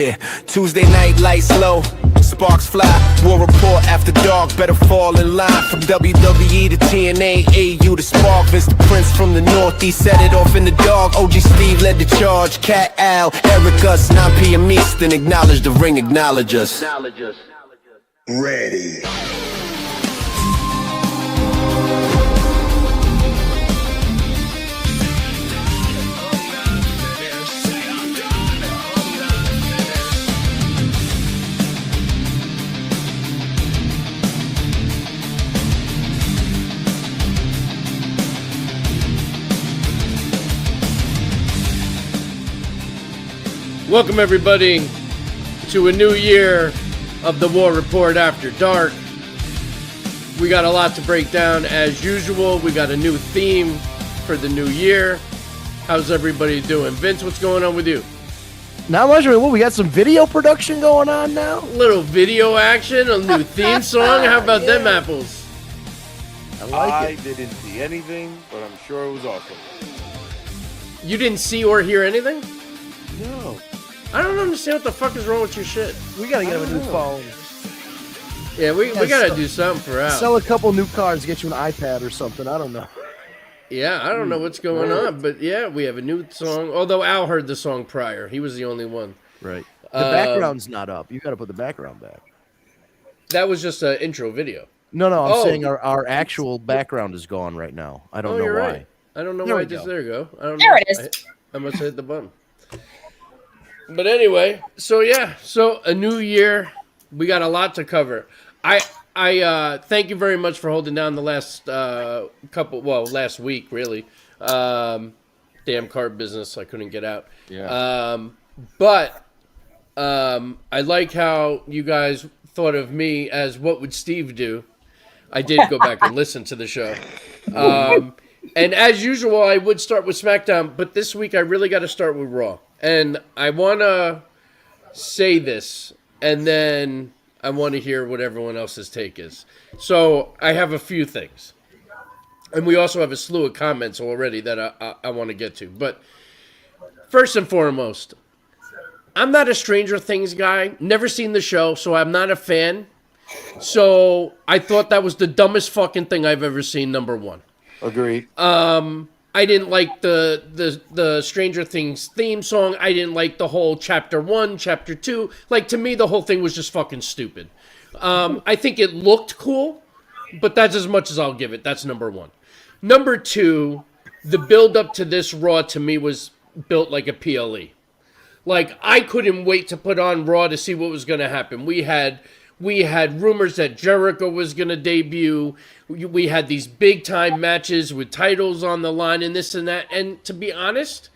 Yeah, Tuesday night, lights low, sparks fly. War report after dark, better fall in line. From WWE to TNA, AU to Spark. Vince the Prince from the Northeast set it off in the dark. OG Steve led the charge. Cat Al, Eric us, 9 p.m. Eastern. Acknowledge the ring, acknowledge us. Ready. Welcome everybody to a new year of the War Report After Dark. We got a lot to break down as usual. We got a new theme for the new year. How's everybody doing? Vince, what's going on with you? Not much. We got some video production going on now. A little video action, a new theme song. How about them apples? I didn't see anything, but I'm sure it was awesome. You didn't see or hear anything? No. I don't understand what the fuck is wrong with your shit. We gotta get him a new phone. Yeah, we gotta do something for Al. Sell a couple new cards, get you an iPad or something. I don't know. Yeah, I don't know what's going on, but yeah, we have a new song. Although Al heard the song prior. He was the only one. Right. The background's not up. You gotta put the background back. That was just an intro video. No, I'm saying our actual background is gone right now. I don't know you're why. Right. I don't know there why. There you go. I don't know. There it is. I must have hit the button. But anyway, so a new year. We got a lot to cover. I thank you very much for holding down the last last week, really. Damn card business, I couldn't get out. Yeah. But I like how you guys thought of me as what would Steve do. I did go back and listen to the show. And as usual, I would start with SmackDown, but this week I really got to start with Raw. And I want to say this, and then I want to hear what everyone else's take is. So I have a few things. And we also have a slew of comments already that I want to get to. But first and foremost, I'm not a Stranger Things guy. Never seen the show, so I'm not a fan. So I thought that was the dumbest fucking thing I've ever seen, number one. Agreed. I didn't like the Stranger Things theme song. I didn't like the whole chapter 1, chapter 2. Like, to me, the whole thing was just fucking stupid. I think it looked cool, but that's as much as I'll give it. That's number one. Number two, the build up to this Raw to me was built like a PLE. Like, I couldn't wait to put on Raw to see what was going to happen. We had rumors that Jericho was going to debut. We had these big-time matches with titles on the line and this and that. And to be honest,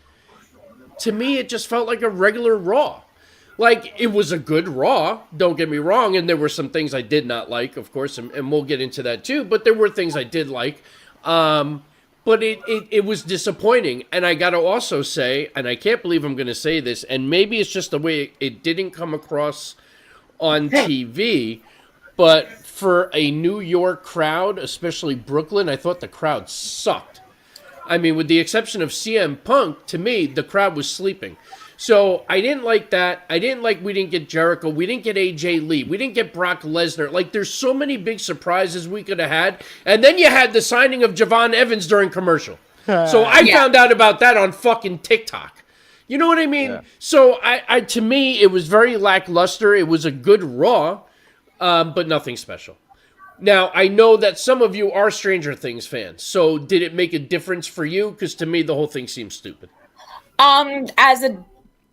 to me, it just felt like a regular Raw. Like, it was a good Raw, don't get me wrong, and there were some things I did not like, of course, and we'll get into that too. But there were things I did like. But it was disappointing. And I got to also say, and I can't believe I'm going to say this, and maybe it's just the way it didn't come across on TV, but for a New York crowd, especially Brooklyn, I thought the crowd sucked. I mean, with the exception of CM Punk, to me, the crowd was sleeping. So I didn't like that. I didn't like we didn't get Jericho. We didn't get AJ Lee. We didn't get Brock Lesnar. Like, there's so many big surprises we could have had. And then you had the signing of Javon Evans during commercial. So I found out about that on fucking TikTok. You know what I mean? Yeah. So I to me, it was very lackluster. It was a good Raw, but nothing special. Now, I know that some of you are Stranger Things fans. So did it make a difference for you? Because to me, the whole thing seems stupid. As a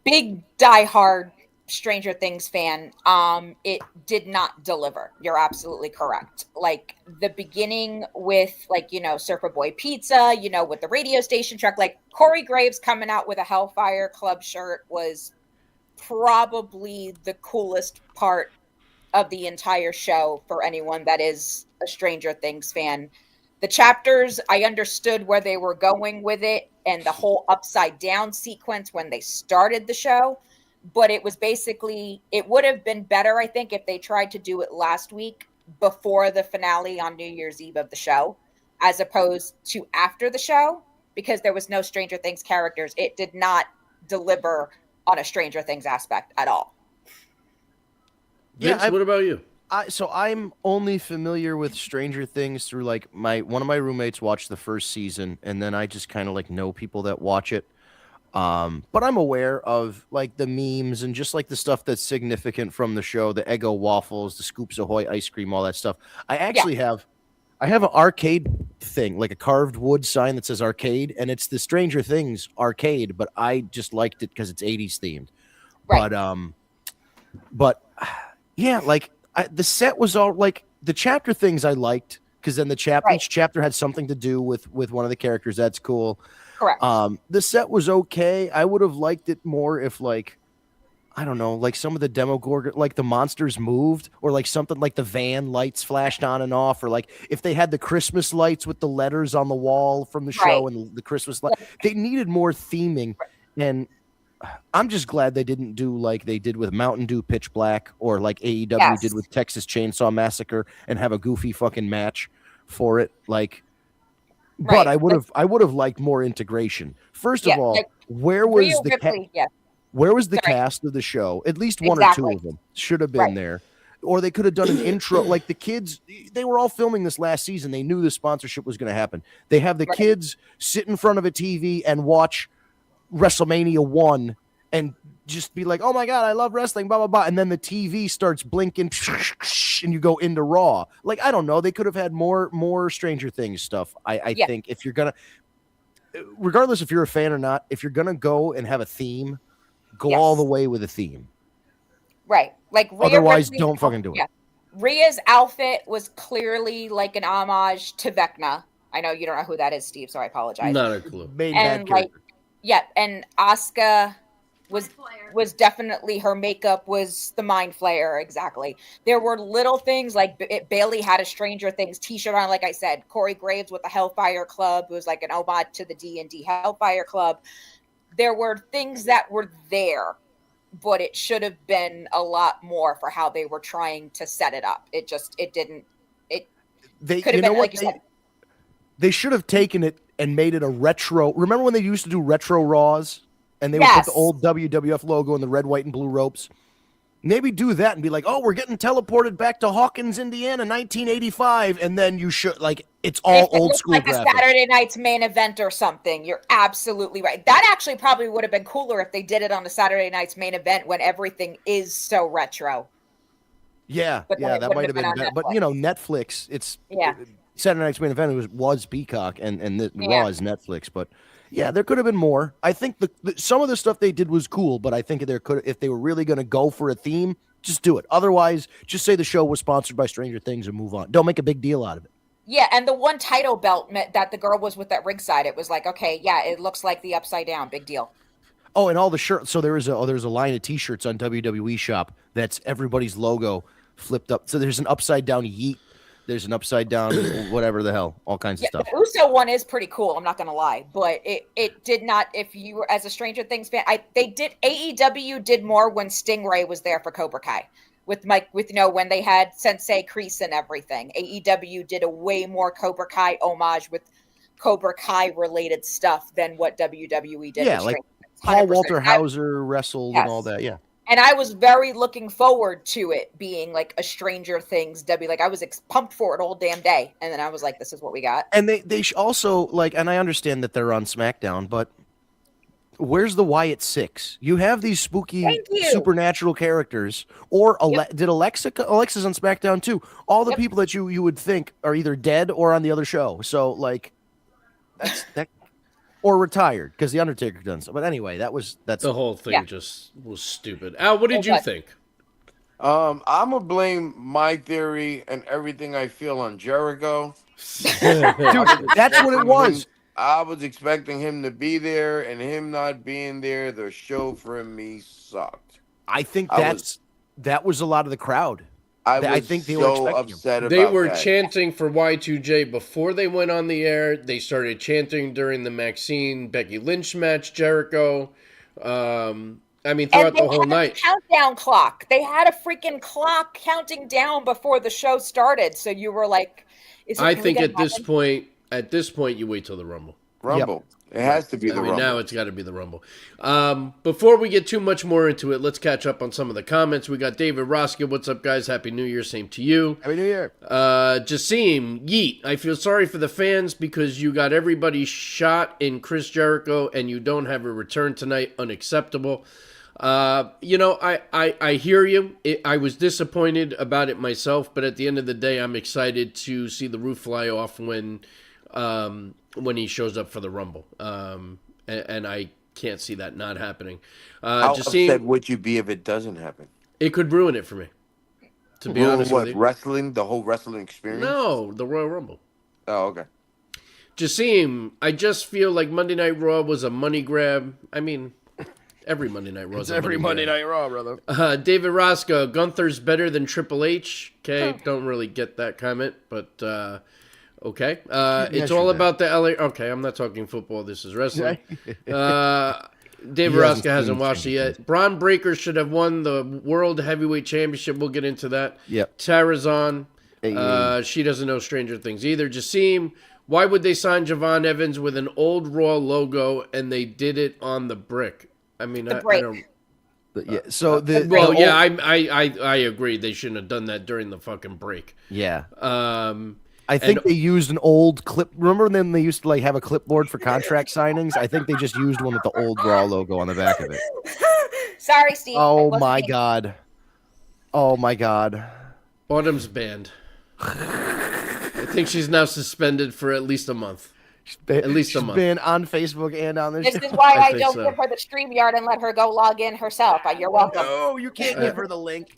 big diehard Stranger Things fan, it did not deliver. You're absolutely correct. Like, the beginning with, like, Surfer Boy Pizza, with the radio station truck, like, Corey Graves coming out with a Hellfire Club shirt was probably the coolest part of the entire show for anyone that is a Stranger Things fan. The chapters, I understood where they were going with it and the whole upside down sequence when they started the show. But it was basically, it would have been better, I think, if they tried to do it last week before the finale on New Year's Eve of the show, as opposed to after the show, because there was no Stranger Things characters. It did not deliver on a Stranger Things aspect at all. Vince, what about you? So I'm only familiar with Stranger Things through like one of my roommates watched the first season, and then I just kind of like know people that watch it. But I'm aware of like the memes and just like the stuff that's significant from the show, the Eggo waffles, the Scoops Ahoy ice cream, all that stuff. I actually have an arcade thing, like a carved wood sign that says arcade, and it's the Stranger Things arcade, but I just liked it because it's 80s themed. Right. But yeah, like the set was all like the chapter things I liked because then each chapter had something to do with one of the characters. That's cool. Correct. The set was okay. I would have liked it more if like, I don't know, like some of the Demogorgon, like the monsters moved, or like something like the van lights flashed on and off, or like if they had the Christmas lights with the letters on the wall from the show and the Christmas light. They needed more theming, and I'm just glad they didn't do like they did with Mountain Dew Pitch Black, or like AEW did with Texas Chainsaw Massacre, and have a goofy fucking match for it. Like, but I would have liked more integration. First of all, where was the cast of the show? At least one or two of them should have been there. Or they could have done an intro. Like the kids, they were all filming this last season. They knew the sponsorship was going to happen. They have the kids sit in front of a TV and watch WrestleMania 1 and just be like, oh my God, I love wrestling, blah, blah, blah. And then the TV starts blinking and you go into Raw. Like, I don't know. They could have had more Stranger Things stuff. I think if you're going to, regardless if you're a fan or not, if you're going to go and have a theme, go all the way with a theme. Right. Like Rhea otherwise, don't fucking do it. Rhea's outfit was clearly like an homage to Vecna. I know you don't know who that is, Steve, so I apologize. Not a clue. And and Asuka was definitely, her makeup was the Mind Flayer, exactly. There were little things like Bailey had a Stranger Things t-shirt on, like I said. Corey Graves with the Hellfire Club, it was like an homage to the D&D Hellfire Club. There were things that were there, but it should have been a lot more for how they were trying to set it up. It didn't. They could have been, like you said. They should have taken it and made it a retro. Remember when they used to do retro Raws? And they would put the old WWF logo in the red, white, and blue ropes. Maybe do that and be like, oh, we're getting teleported back to Hawkins, Indiana, 1985. And then you should, like, it's all old school like graphics. A Saturday Night's Main Event or something. You're absolutely right. That actually probably would have been cooler if they did it on the Saturday Night's Main Event when everything is so retro. Yeah, that might have been better. But, Netflix, it's Saturday Night's Main Event was Peacock, and Raw is Netflix, but... Yeah, there could have been more. I think some of the stuff they did was cool, but I think if they were really going to go for a theme, just do it. Otherwise, just say the show was sponsored by Stranger Things and move on. Don't make a big deal out of it. Yeah, and the one title belt that the girl was with at ringside, it was like, okay, yeah, it looks like the Upside Down. Big deal. Oh, and all the shirts. So there's a line of T-shirts on WWE Shop that's everybody's logo flipped up. So there's an Upside Down Yeet. There's an upside down, whatever the hell, all kinds of stuff. The Uso one is pretty cool. I'm not going to lie, but it did not. If you were as a Stranger Things fan, AEW did more when Stingray was there for Cobra Kai with when they had Sensei Kreese and everything. AEW did a way more Cobra Kai homage with Cobra Kai related stuff than what WWE did. Yeah, like Paul Walter Hauser wrestled and all that. Yeah. And I was very looking forward to it being like a Stranger Things like I was pumped for it all damn day, and then I was like, "This is what we got." And they also like, and I understand that they're on SmackDown, but where's the Wyatt Six? You have these spooky supernatural characters, or did Alexa's on SmackDown too? All the people that you would think are either dead or on the other show. So like, that. Or retired, because The Undertaker done so. But anyway, that's the whole thing just was stupid. Al, what did you think? I'm going to blame my theory and everything I feel on Jericho. Dude, that's what it was. I was expecting him to be there, and him not being there, the show for me sucked. I think that was a lot of the crowd. I think they were upset about They were chanting for Y2J before they went on the air. They started chanting during the Maxine Becky Lynch match, Jericho. Throughout the whole night. Countdown clock. They had a freaking clock counting down before the show started. So you were like, I think at this point, you wait till the Rumble. Rumble. It has to be the I mean, Rumble. now it's got to be the Rumble. Before we get too much more into it, let's catch up on some of the comments. We got David Roska. What's up, guys? Happy New Year. Same to you. Happy New Year. Jassim, yeet. I feel sorry for the fans because you got everybody shot in Chris Jericho and you don't have a return tonight. Unacceptable. I hear you. I was disappointed about it myself, but at the end of the day, I'm excited to see the roof fly off when he shows up for the Rumble. And I can't see that not happening. How Jassim, upset would you be if it doesn't happen? it could ruin it for me, to be Ruin honest what, with you. wrestling, the whole wrestling experience? No, the Royal Rumble. Oh, okay. Jassim, I just feel like Monday Night Raw was a money grab. I mean, every Monday Night Raw is It's a every money Monday grab. Night Raw, brother. David Roscoe, Gunther's better than Triple H. Okay, don't really get that comment, but okay. It's all sure, about the LA. Okay, I'm not talking football. This is wrestling. David He hasn't Roscoe hasn't seen watched it Stranger yet. Braun Breaker should have won the World Heavyweight Championship. We'll get into that. Yep. Tarazon, Hey. she doesn't know Stranger Things either. Jassim, why would they sign Javon Evans with an old Raw logo and they did it on the brick? I mean, The I break. don't. Yeah. So the Well, the yeah, old- I agree. They shouldn't have done that during the fucking break. yeah. Um, I think and- they used an old clip. Remember when they used to like have a clipboard for contract signings? I think they just used one with the old Raw logo on the back of it. Sorry, Steve. I Oh wasn't my thinking. god. Oh my god. Autumn's banned. I think she's now suspended for at least a month. At least a She's month. been on Facebook and on the This show. is why I I, think don't so. give her the StreamYard and let her go log in herself. You're welcome. No, you can't give her the link.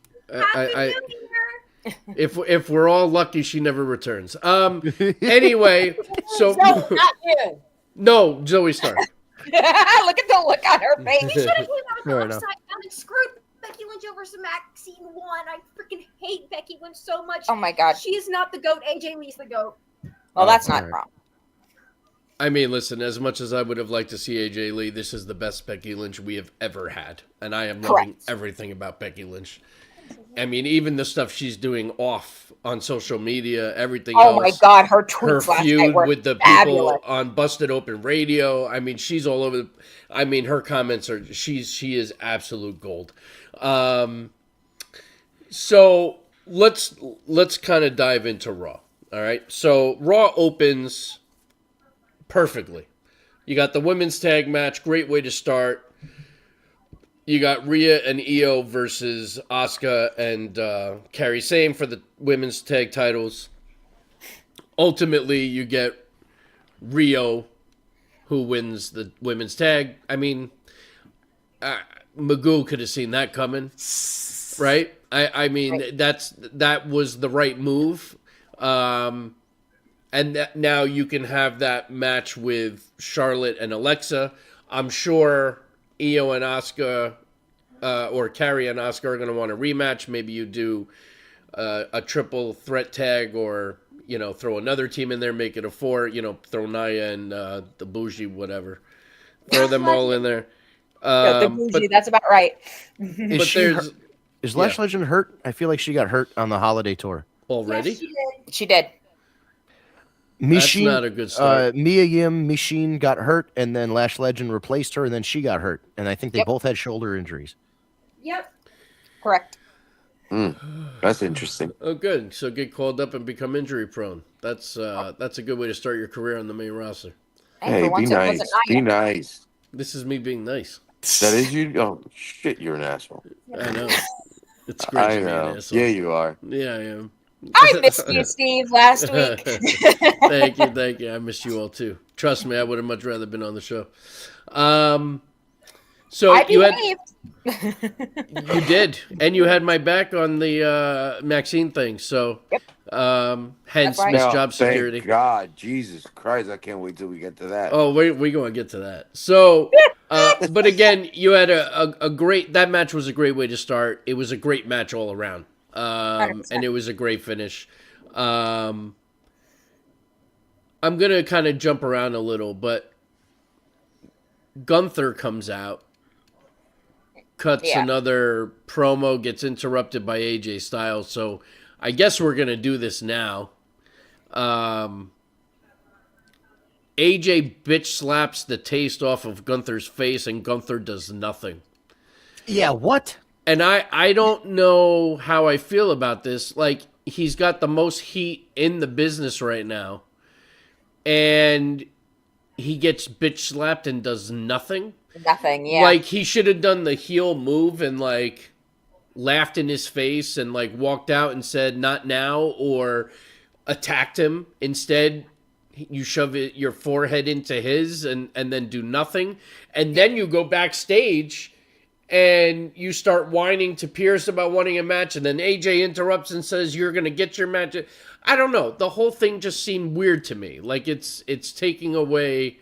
If we're all lucky, she never returns. Anyway, so No, not you. no, Zoe Stark. Look at the look on her face. They should have came out with Fair the enough. upside down and screwed Becky Lynch over some Maxine 1. I freaking hate Becky Lynch so much. Oh my god. She is not the GOAT. AJ Lee's the GOAT. Well, that's not alright. wrong. I mean, listen, as much as I would have liked to see AJ Lee, this is the best Becky Lynch we have ever had. And I am loving Correct. everything about Becky Lynch. I mean, even the stuff she's doing off on social media, everything Oh else. my god, her Her tweets last night feud were with the fabulous. people on Busted Open Radio. I mean, she's all over. I mean, her comments are she is absolute gold. So let's kind of dive into Raw. All right. So Raw opens perfectly. You got the women's tag match. Great way to start. You got Rhea and Io versus Asuka and Kairi Sane for the women's tag titles. Ultimately, you get Rio, who wins the women's tag. I mean, Magoo could have seen that coming, right? I mean, Right. that was the right move. And now you can have that match with Charlotte and Alexa. I'm sure Io and Asuka, or Carrie and Asuka are going to want a rematch. Maybe you do a triple threat tag, or throw another team in there, make it a 4. Throw Nia and the Bougie, whatever. Throw them all in there. The bougie, that's about right. Is But she there's hurt? Is Lash Legend hurt? I feel like she got hurt on the holiday tour. already. Yes, she did. She did. Machine, not a good start. Mia Yim Machine got hurt, and then Lash Legend replaced her, and then she got hurt. And I think they Yep. both had shoulder injuries. Yep. Correct. That's interesting. Oh, good. So get called up and become injury prone. That's a good way to start your career on the main roster. And Hey, for be once it nice. wasn't Be Nia. nice. This is me being nice. That is you. Oh shit, you're an asshole. I know. It's great I to be an know. asshole. Yeah, you are. Yeah, I am. I missed you, Steve, last week. Thank you. I missed you all too. Trust me, I would have much rather been on the show. So I you had behaved. you did, and you had my back on the Maxine thing. So, hence That's right. missed Now, job security. Thank God, Jesus Christ! I can't wait till we get to that. Oh, we going to get to that. So, but again, you had a great. That match was a great way to start. It was a great match all around, 100%. and it was a great finish. I'm gonna kind of jump around a little, but Gunther comes out, cuts Yeah. another promo, gets interrupted by AJ Styles. So I guess we're gonna do this now. AJ bitch slaps the taste off of Gunther's face, and Gunther does nothing. Yeah, what? And I don't know how I feel about this. Like, he's got the most heat in the business right now, and he gets bitch slapped and does nothing. Nothing, yeah. Like, he should have done the heel move and, like, laughed in his face and, like, walked out and said, not now, or attacked him. Instead, you shove your forehead into his and then do nothing. And then you go backstage and you start whining to Pierce about wanting a match, and then AJ interrupts and says, you're going to get your match. I don't know. The whole thing just seemed weird to me. Like, it's taking away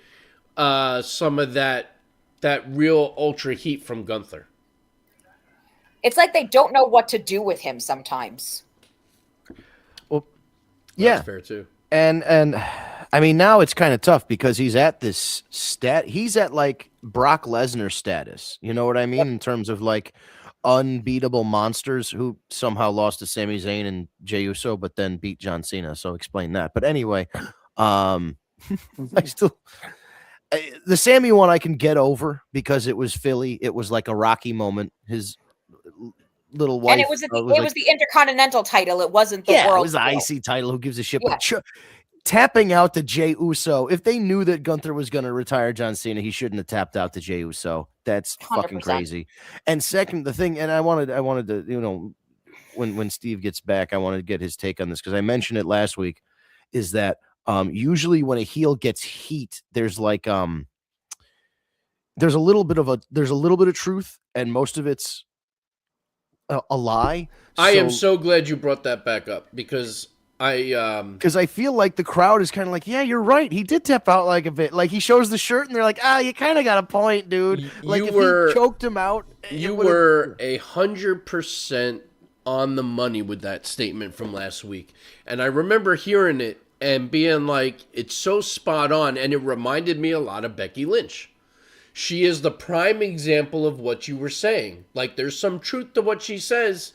some of that real ultra heat from Gunther. It's like they don't know what to do with him sometimes. Well, yeah. That's fair too. And I mean, now it's kind of tough because he's at this he's at like Brock Lesnar status. You know what I mean? In terms of like unbeatable monsters who somehow lost to Sami Zayn and Jey Uso, but then beat John Cena. So explain that. But anyway, I still, the Sami one I can get over because it was Philly. It was like a Rocky moment. His little wife. And it was the Intercontinental title. It wasn't the world. It was the title. IC title. Who gives a shit? Yeah. But tapping out to Jey Uso. If they knew that Gunther was going to retire John Cena, he shouldn't have tapped out to Jey Uso. That's 100%. fucking crazy. And second, the thing, and I wanted to, you know, when Steve gets back, I wanted to get his take on this because I mentioned it last week. Is that usually when a heel gets heat, there's like there's a little bit of truth, and most of it's a lie. I am so glad you brought that back up because I feel like the crowd is kind of like, yeah, you're right. He did tap out like a bit. Like he shows the shirt and they're like, you kind of got a point, dude. Like if he choked him out, you were 100% on the money with that statement from last week. And I remember hearing it and being like, it's so spot on. And it reminded me a lot of Becky Lynch. She is the prime example of what you were saying. Like there's some truth to what she says,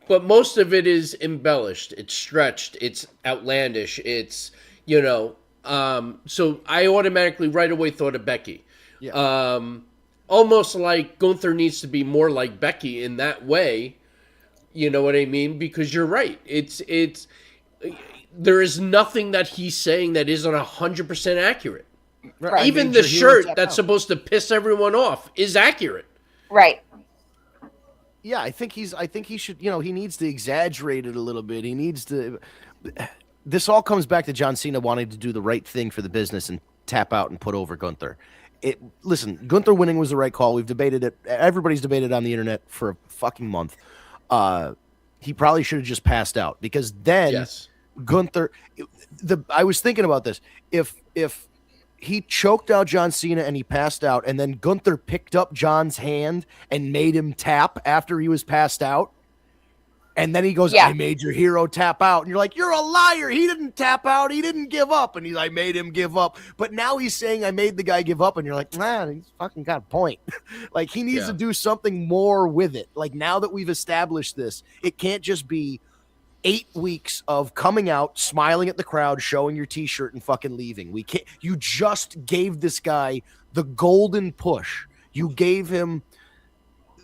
but most of it is embellished. It's stretched. It's outlandish. It's, you know, so I automatically right away thought of Becky. Yeah. Almost like Gunther needs to be more like Becky in that way. You know what I mean? Because you're right. There is nothing that he's saying that isn't 100% accurate. Right. Even the shirt that's supposed to piss everyone off is accurate. Right. Yeah, I think he should, you know, he needs to exaggerate it a little bit. He needs to. This all comes back to John Cena wanting to do the right thing for the business and tap out and put over Gunther. Listen, Gunther winning was the right call. We've debated it. Everybody's debated on the internet for a fucking month. He probably should have just passed out because then Gunther. I was thinking about this. If he choked out John Cena and he passed out, and then Gunther picked up John's hand and made him tap after he was passed out. And then he goes, I made your hero tap out. And you're like, you're a liar. He didn't tap out. He didn't give up. And I made him give up. But now he's saying I made the guy give up. And you're like, man, he's fucking got a point. Like he needs to do something more with it. Like now that we've established this, it can't just be 8 weeks of coming out, smiling at the crowd, showing your t-shirt and fucking leaving. We can't. You just gave this guy the golden push. You gave him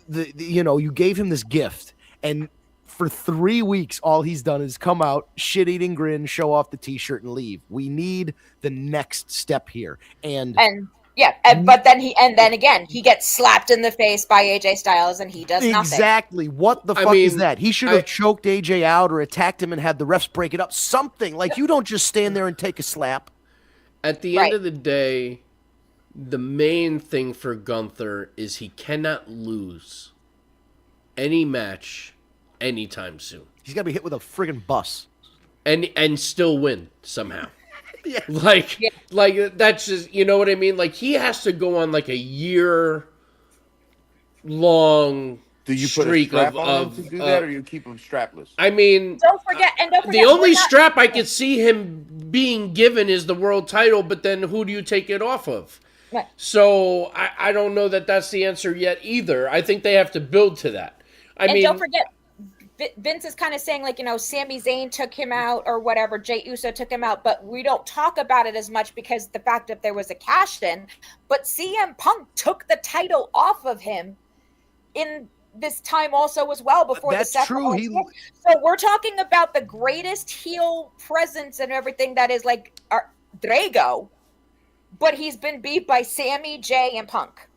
you gave him this gift, and for 3 weeks, all he's done is come out, shit-eating grin, show off the t-shirt, and leave. We need the next step here, but then again, he gets slapped in the face by AJ Styles and he does nothing. Exactly. What the fuck is that? He should have choked AJ out or attacked him and had the refs break it up. Something. Like, you don't just stand there and take a slap. At the end of the day, the main thing for Gunther is he cannot lose any match anytime soon. He's got to be hit with a friggin' bus. And still win somehow. Yeah. Like that's just, you know what I mean? Like he has to go on like a year long streak of to do that, or you keep him strapless? I mean, don't forget the only strap I could see him being given is the world title, but then who do you take it off of? Right. So I don't know that that's the answer yet either. I think they have to build to that. I mean, don't forget, Vince is kind of saying, like, Sami Zayn took him out or whatever, Jey Uso took him out, but we don't talk about it as much because the fact that there was a cash in. But CM Punk took the title off of him in this time also as well before That's the true. So we're talking about the greatest heel presence and everything that is like Drago, but he's been beat by Sammy, Jay, and Punk.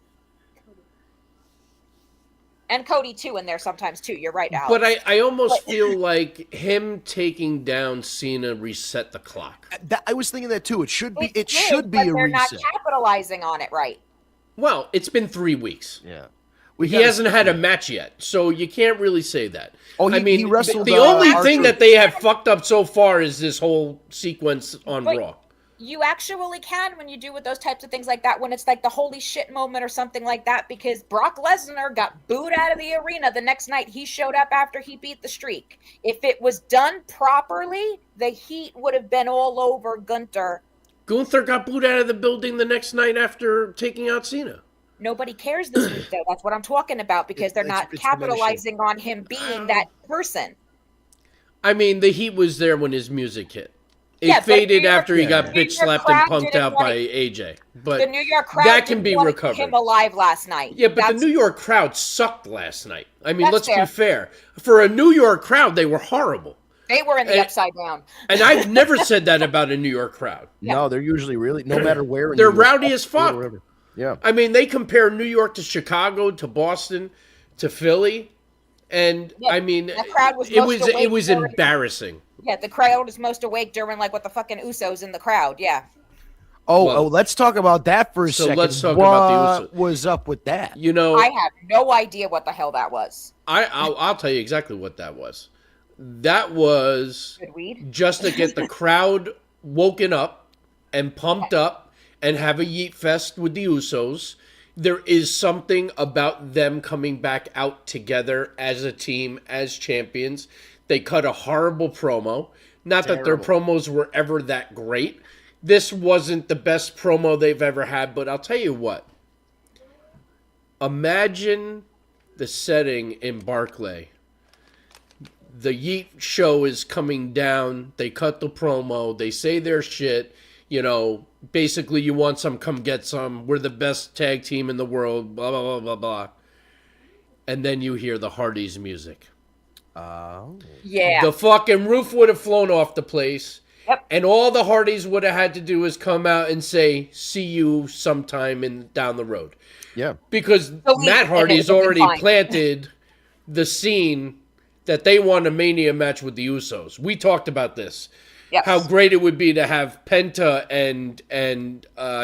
And Cody too in there sometimes too. You're right, Alex. But I almost feel like him taking down Cena reset the clock. I was thinking that too. It should be. It did, should be but a they're reset. not capitalizing on it right. Well, it's been 3 weeks. Yeah. He hasn't had a match yet, so you can't really say that. Oh, I mean, he wrestled, the only Archer. thing that they have fucked up so far is this whole sequence on But Raw. you actually can when you do with those types of things like that, when it's like the holy shit moment or something like that, because Brock Lesnar got booed out of the arena the next night. He showed up after he beat the streak. If it was done properly, the heat would have been all over Gunther. Gunther got booed out of the building the next night after taking out Cena. Nobody cares this week, though. That's what I'm talking about, because they're not it's capitalizing on him being that person. I mean, the heat was there when his music hit. It Yeah, but faded New York- after he got New bitch York slapped and crowd punked didn't out want by it. AJ. But The New York crowd that can didn't be want recovered. him alive last night. Yeah, but That's- the New York crowd sucked last night. I mean, That's let's fair. be fair. For a New York crowd, they were horrible. They were in the And- upside down. And I've never said that about a New York crowd. No, they're usually really, no matter where. in They're New York, rowdy as fuck. wherever. Yeah. I mean, they compare New York to Chicago, to Boston, to Philly, and Yeah, I mean, the crowd was it most was awake during- embarrassing. Yeah, the crowd was most awake during like what the fucking Usos in the crowd. Yeah. Oh, let's talk about that for a So second. let's talk about the What was up with that? You know, I have no idea what the hell that was. I'll tell you exactly what that was. That was Good weed. just to get the crowd woken up and pumped up and have a yeet fest with the Usos. There is something about them coming back out together as a team, as champions. They cut a horrible promo. Not that their promos were ever that great. This wasn't the best promo they've ever had, but I'll tell you what. Imagine the setting in Barclay. The Yeet show is coming down. They cut the promo. They say their shit. You know, basically, you want some, come get some. We're the best tag team in the world. Blah, blah, blah, blah, blah. And then you hear the Hardys music. Yeah. The fucking roof would have flown off the place. Yep. And all the Hardys would have had to do is come out and say, see you sometime down the road. Yeah. Because Matt Hardy's already planted the scene that they want a Mania match with the Usos. We talked about this. Yes. How great it would be to have Penta and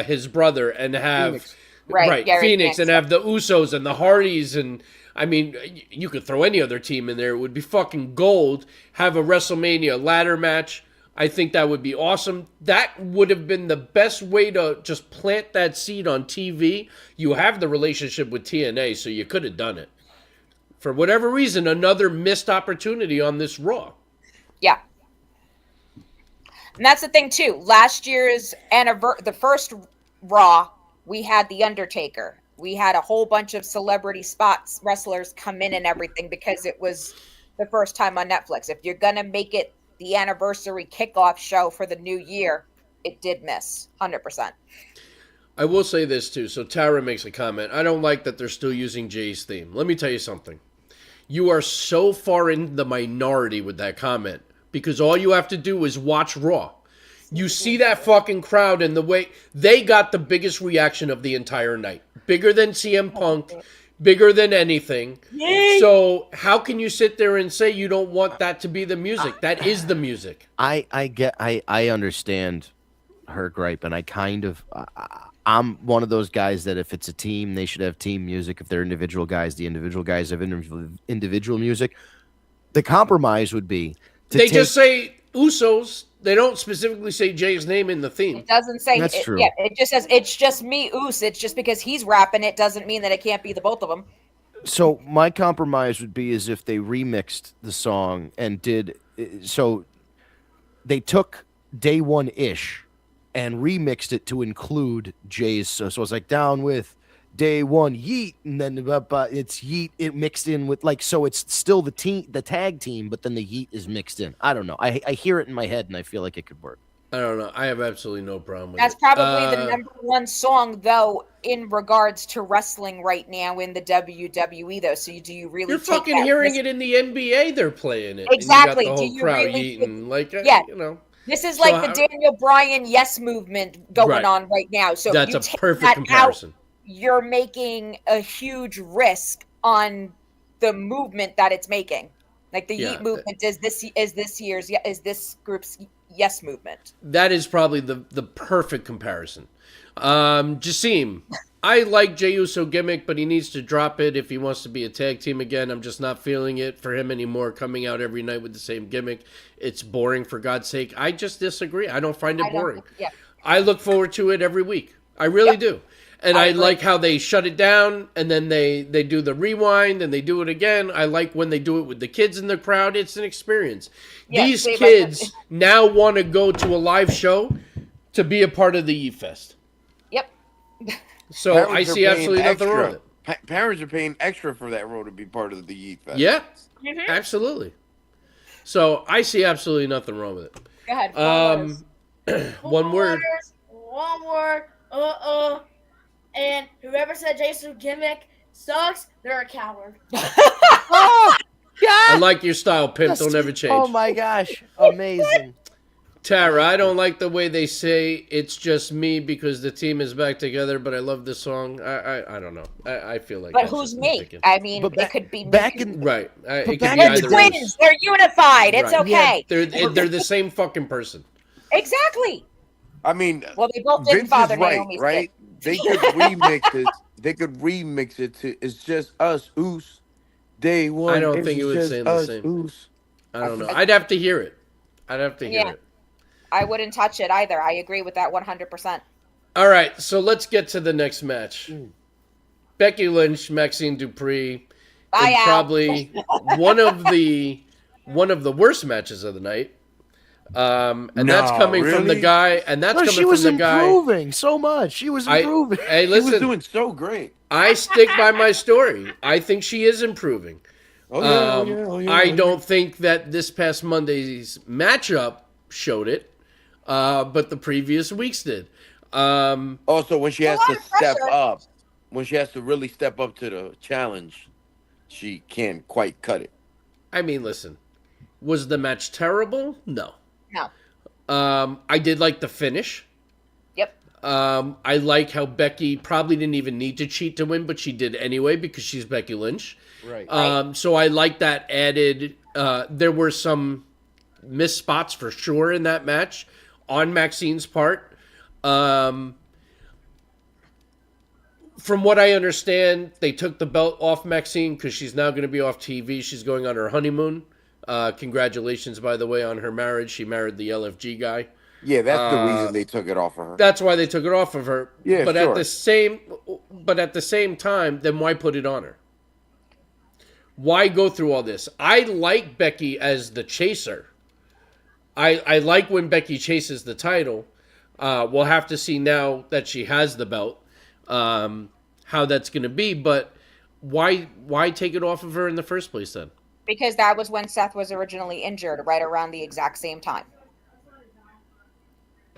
his brother and have Phoenix. Right, Gary Phoenix and Phoenix. have the Usos and the Hardys, and I mean, you could throw any other team in there. It would be fucking gold. Have a WrestleMania ladder match. I think that would be awesome. That would have been the best way to just plant that seed on TV. You have the relationship with TNA, so you could have done it. For whatever reason, another missed opportunity on this Raw. Yeah. And that's the thing too. Last year's the first Raw, we had The Undertaker. We had a whole bunch of celebrity spots wrestlers come in and everything because it was the first time on Netflix. If you're gonna make it the anniversary kickoff show for the new year, it did miss 100%. I will say this too. So Tara makes a comment. I don't like that they're still using Jay's theme. Let me tell you something. You are so far in the minority with that comment because all you have to do is watch Raw. You see that fucking crowd and the way they got the biggest reaction of the entire night. Bigger than CM Punk, bigger than anything. Yay! So how can you sit there and say you don't want that to be the music? That is the music. I understand her gripe, and I kind of I'm one of those guys that if it's a team, they should have team music. If they're individual guys, the individual guys have individual music. The compromise would be They just say Usos. They don't specifically say Jay's name in the theme. It doesn't say That's true. Yeah, it just says it's just me, Oos. It's just because he's rapping it doesn't mean that it can't be the both of them. So my compromise would be as if they remixed the song and did so. They took Day One Ish and remixed it to include Jay's. So it's like down with day one yeet, and then it's yeet it mixed in with like, so it's still the tag team, but then the yeet is mixed in. I don't know. I hear it in my head and I feel like it could work. I don't know. I have absolutely no problem with That's it. probably the number one song, though, in regards to wrestling right now in the WWE, though. So do you really You're take fucking that hearing risk? it in the NBA. They're playing it. Exactly. And Do you got the whole you crowd really eating like, Yeah. you know. This is So like the Daniel Bryan yes movement going Right. on right now. So if That's you a take perfect that comparison. out, you're making a huge risk on the movement that it's making. Like the Yeah. Yeet movement is this group's yes movement. That is probably the perfect comparison. Jassim, I like Jey Uso gimmick, but he needs to drop it if he wants to be a tag team again. I'm just not feeling it for him anymore, coming out every night with the same gimmick. It's boring, for God's sake. I just disagree. I don't find it boring. I look forward to it every week. I really do. And I like how they shut it down, and then they do the rewind, and they do it again. I like when they do it with the kids in the crowd. It's an experience. Yeah, These they kids now want to go to a live show to be a part of the Yeet Fest. Yep. So Parents I are see paying absolutely nothing wrong extra. with it. Parents are paying extra for that role to be part of the Yeet Fest. Yeah, Mm-hmm. absolutely. So I see absolutely nothing wrong with it. Go ahead. One word. One word. And whoever said Jason gimmick sucks, they're a coward. Oh, I God. like your style, pimp. Don't ever change. Oh my gosh, amazing. Tara, I don't like the way they say it's just me because the team is back together, but I love the song. I don't know. I feel like. But that's who's just me? nitpicking. I mean, But it could be back me. in Right. It could back be in They're the either. twins. They're unified. It's Right. okay. They're the same fucking person. Exactly. I mean, Well, they both didn't Vince bother is right, Naomi's right? They could remix it. They could remix it to "It's Just Us, Oos." Day one. I don't it's think it would just sound the us, same. Oos. I don't know. I'd have to hear it. I'd have to hear Yeah. it. I wouldn't touch it either. I agree with that 100%. All right, so let's get to the next match. Becky Lynch, Maxine Dupree, Bye, in Al. probably one of the worst matches of the night. And that's No, coming from the really? guy, and that's No, coming she from was the guy. improving so much. She was improving. Hey, He was listen, doing so great. I stick by my story. I think she is improving. Oh yeah, I don't think that this past Monday's matchup showed it, but the previous weeks did. Also, when she has lot to of pressure. step up, when she has to really step up to the challenge, she can't quite cut it. I mean, listen, was the match terrible? No. No. I did like the finish. Yep. I like how Becky probably didn't even need to cheat to win, but she did anyway because she's Becky Lynch. Right. So I like that added. There were some missed spots for sure in that match on Maxine's part. From what I understand, they took the belt off Maxine because she's now going to be off TV. She's going on her honeymoon. Congratulations, by the way, on her marriage. She married the LFG guy. Yeah, that's the reason they took it off of her. That's why they took it off of her. Yeah, but sure. at the same time, then why put it on her? Why go through all this? I like Becky as the chaser. I like when Becky chases the title. We'll have to see now that she has the belt how that's going to be. But why take it off of her in the first place then? Because that was when Seth was originally injured, right around the exact same time.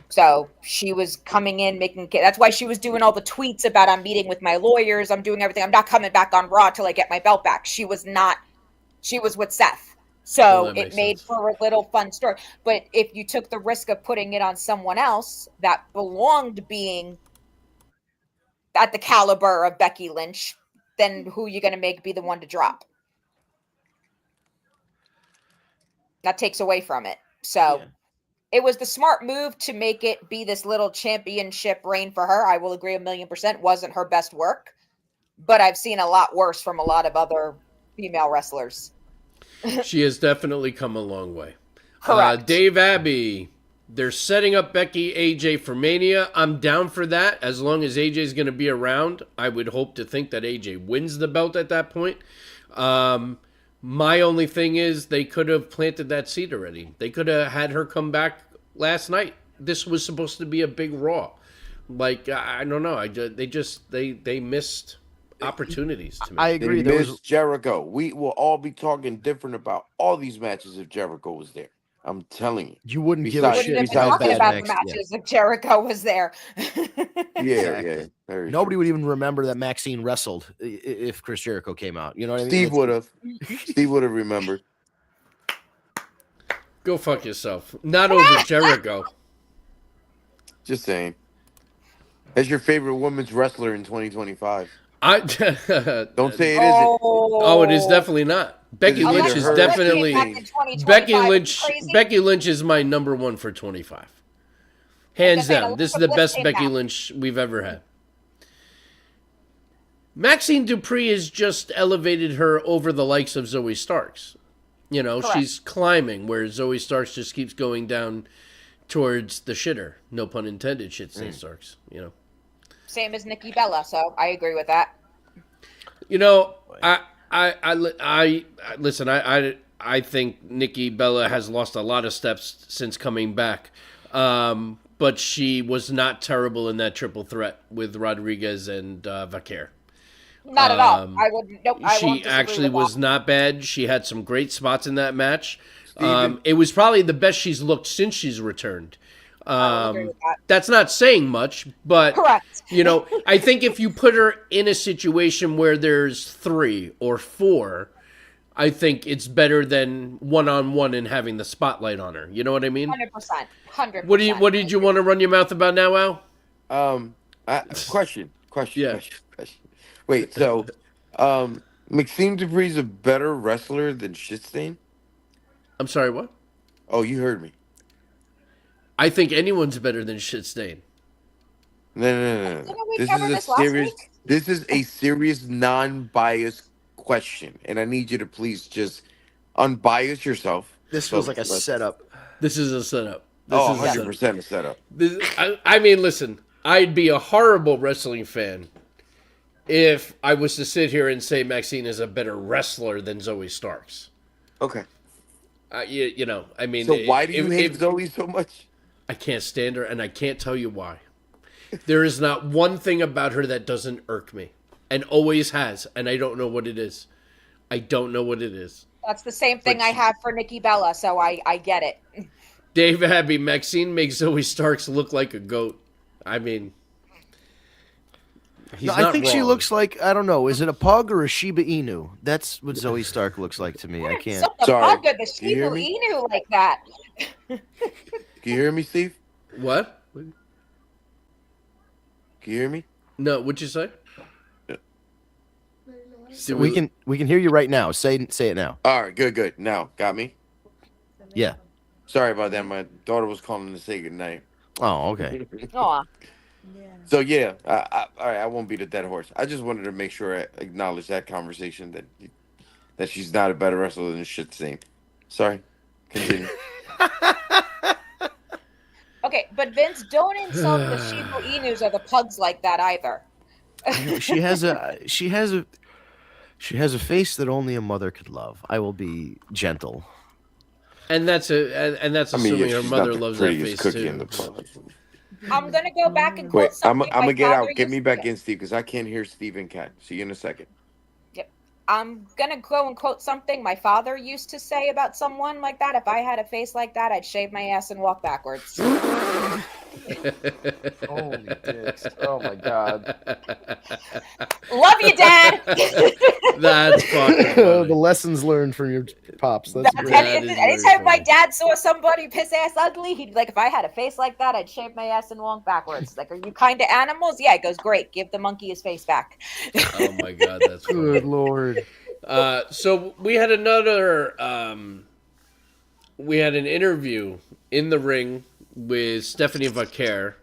So she was coming in, that's why she was doing all the tweets about I'm meeting with my lawyers, I'm doing everything, I'm not coming back on Raw till I get my belt back. She was with Seth. So that it makes made sense. for a little fun story. But if you took the risk of putting it on someone else that belonged being at the caliber of Becky Lynch, then who are you going to make be the one to drop? That takes away from it. So it was the smart move to make it be this little championship reign for her. I will agree 1,000,000%. Wasn't her best work, but I've seen a lot worse from a lot of other female wrestlers. She has definitely come a long way. Correct. Dave Abbey, they're setting up Becky AJ for Mania. I'm down for that as long as AJ is going to be around. I would hope to think that AJ wins the belt at that point. My only thing is they could have planted that seed already. They could have had her come back last night. This was supposed to be a big Raw. Like I don't know. They missed opportunities to me. I They agree. There missed was Jericho. We will all be talking different about all these matches if Jericho was there. I'm telling you. you wouldn't give a Besides- shit Wouldn't have been how besides talking bad that, about the Max. Yeah. matches if Jericho was there. Yeah, Exactly. yeah. Very Nobody true. would even remember that Maxine wrestled if Chris Jericho came out. You know what I mean? Steve It's- would have. Steve would have remembered. Go fuck yourself. Not over Jericho. Just saying. That's your favorite women's wrestler in 2025. I Don't say it isn't. Oh, it is definitely not. Becky It's Lynch either is her or definitely Shane. Becky Lynch is my number one for 25. Hands Just saying, down. This is Alexa the Bliss best came Becky back. Lynch we've ever had. Maxine Dupree has just elevated her over the likes of Zoe Starks. You know, Correct. she's climbing where Zoe Starks just keeps going down towards the shitter. No pun intended, shit say Starks, you know. Same as Nikki Bella, so I agree with that. You know, I listen. I think Nikki Bella has lost a lot of steps since coming back, but she was not terrible in that triple threat with Rodriguez and Vaquer. Not at all. I wouldn't. Nope. I won't She disagree actually with was that. not bad. She had some great spots in that match. Steven? It was probably the best she's looked since she's returned. I would agree with that. That's not saying much, but Correct. you know, I think if you put her in a situation where there's 3 or 4, I think it's better than one-on-one and having the spotlight on her. You know what I mean? 100%. 100%. What did you want to run your mouth about now, Al? Question. Yeah. Question. Wait, so Maxime Dupree's a better wrestler than Shitstain? I'm sorry, what? Oh, you heard me. I think anyone's better than Shitstain. No. Didn't we This cover is a this last serious. week? This is a serious, non-biased question, and I need you to please just unbias yourself. This So feels like a let's- setup. This is a setup. This Oh, is a setup. 100% a setup. I mean, listen, I'd be a horrible wrestling fan if I was to sit here and say Maxine is a better wrestler than Zoe Starks. Okay. You know, I mean, So why do you hate if- Zoe so much? I can't stand her, and I can't tell you why. There is not one thing about her that doesn't irk me, and always has, and I don't know what it is. I don't know what it is. That's the same thing But I she- have for Nikki Bella, so I get it. Dave Abbey, Maxine makes Zoe Starks look like a goat. I mean, he's No, I not think she wrong. looks like, I don't know, is it a pug or a Shiba Inu? That's what Zoe Stark looks like to me. I can't. So the Sorry. bug of the Can you hear Shibu me? Inu like that. Can you hear me, Steve? What? Can you hear me? No, what'd you say? We can hear you right now. Say it now. All right, good. Now, got me? Yeah. Sorry about that. My daughter was calling to say goodnight. Oh, okay. Aw. So, yeah, all right, I won't beat a dead horse. I just wanted to make sure I acknowledge that conversation that she's not a better wrestler than shit same. Sorry. Continue. Okay, but Vince, don't insult the Shibu Inus or the pugs like that either. She has a face that only a mother could love. I will be gentle. And that's assuming her she's mother not the loves that prettiest face cookie too. in the pod. I'm gonna go back and quote Wait, I'm something gonna my get out. father Get me used back to- in, Steve, because I can't hear Steve and Kat. See you in a second. I'm gonna go and quote something my father used to say about someone like that. If I had a face like that, I'd shave my ass and walk backwards. Holy dicks. Oh my god. Love you, Dad. That's fucking The funny. lessons learned from your pops. That's That's great. That is very anytime my funny. dad saw somebody piss ass ugly, he'd be like, if I had a face like that, I'd shave my ass and walk backwards. Like, are you kind of animals? Yeah, he goes, great. Give the monkey his face back. Oh my god, that's funny. Good lord. So we had we had an interview in the ring with Stephanie Vaquer,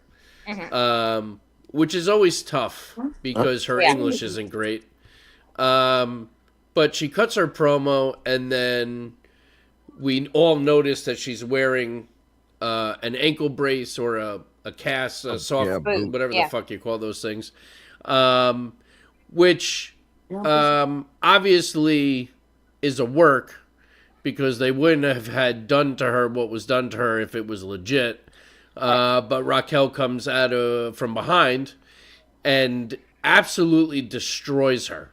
which is always tough because her Yeah. English isn't great. But she cuts her promo, and then we all notice that she's wearing an ankle brace or a cast, a soft yeah, boot, whatever Yeah. the fuck you call those things, which obviously is a work because they wouldn't have had done to her what was done to her if it was legit. But Raquel comes from behind and absolutely destroys her.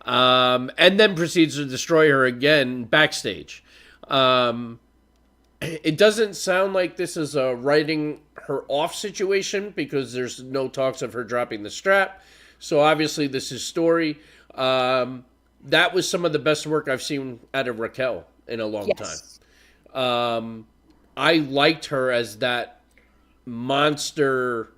And then proceeds to destroy her again backstage. It doesn't sound like this is a writing her off situation because there's no talks of her dropping the strap. So obviously this is story. That was some of the best work I've seen out of Raquel in a long time. I liked her as that monster,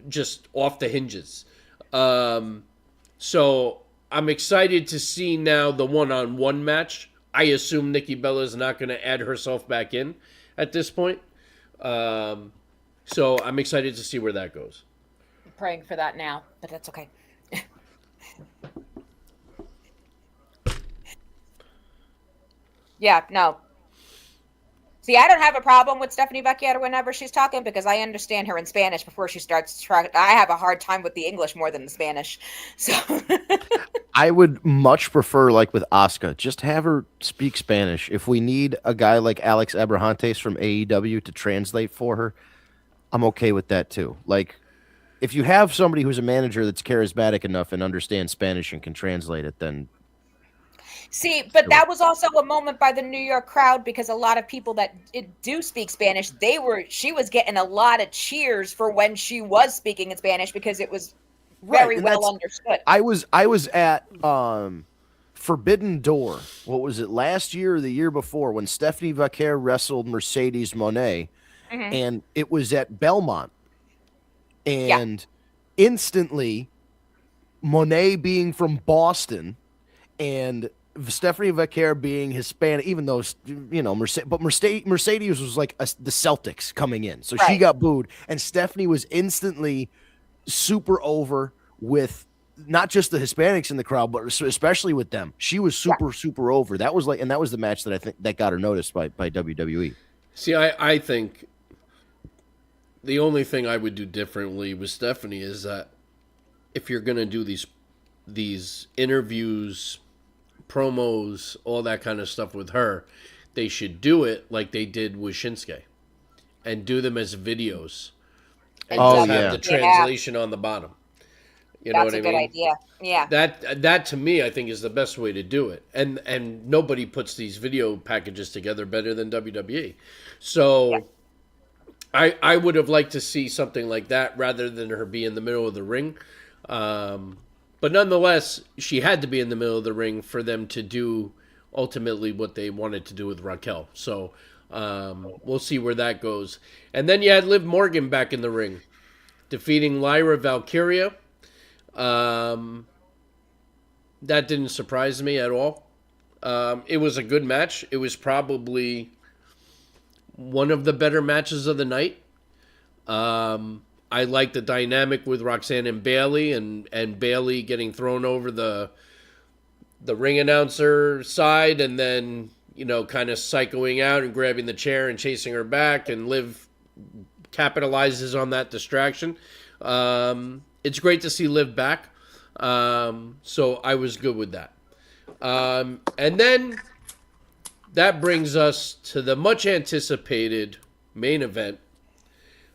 just off the hinges. So I'm excited to see now the one-on-one match. I assume Nikki Bella is not going to add herself back in at this point. So I'm excited to see where that goes. I'm praying for that now, but that's okay. Yeah, no. See, I don't have a problem with Stephanie Vecchier whenever she's talking because I understand her in Spanish before she starts. I have a hard time with the English more than the Spanish. So I would much prefer, like with Asuka, just have her speak Spanish. If we need a guy like Alex Abrahantes from AEW to translate for her, I'm okay with that too. Like, if you have somebody who's a manager that's charismatic enough and understands Spanish and can translate it, then see, but that was also a moment by the New York crowd because a lot of people that do speak Spanish, she was getting a lot of cheers for when she was speaking in Spanish because it was very well understood. I was at Forbidden Door. What was it, last year or the year before, when Stephanie Vacquer wrestled Mercedes Moné, and it was at Belmont. And instantly, Monet being from Boston and Stephanie Vacquer being Hispanic, even though, Mercedes was like the Celtics coming in. So she got booed. And Stephanie was instantly super over with not just the Hispanics in the crowd, but especially with them. She was super over. That was that was the match that I think that got her noticed by WWE. See, I think the only thing I would do differently with Stephanie is that if you're going to do these interviews, promos, all that kind of stuff with her, they should do it like they did with Shinsuke and do them as videos and just have the translation on the bottom. You know what I mean? That's a good idea. Yeah. That to me, I think, is the best way to do it. And nobody puts these video packages together better than WWE. So I would have liked to see something like that rather than her be in the middle of the ring. But nonetheless, she had to be in the middle of the ring for them to do ultimately what they wanted to do with Raquel. So we'll see where that goes. And then you had Liv Morgan back in the ring, defeating Lyra Valkyria. That didn't surprise me at all. It was a good match. It was probably one of the better matches of the night. I like the dynamic with Roxanne and Bayley, and Bayley getting thrown over the ring announcer side, and then kind of psychoing out and grabbing the chair and chasing her back, and Liv capitalizes on that distraction. It's great to see Liv back, so I was good with that. And then that brings us to the much anticipated main event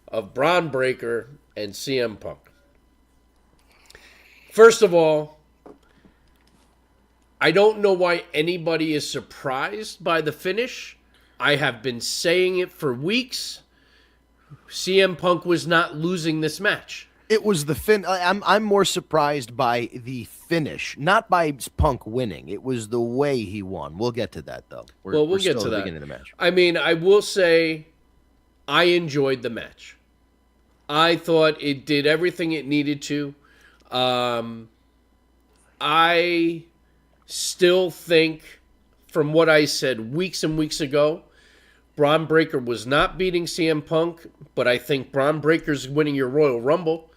of Bron Breakker and CM Punk. First of all, I don't know why anybody is surprised by the finish. I have been saying it for weeks. CM Punk was not losing this match. It was the I'm more surprised by the finish, not by Punk winning. It was the way he won. We'll get to that, though. We'll get to that. Beginning of the match. I mean, I will say I enjoyed the match. I thought it did everything it needed to. I still think, from what I said weeks and weeks ago, Bron Breakker was not beating CM Punk, but I think Bron Breakker's winning your Royal Rumble,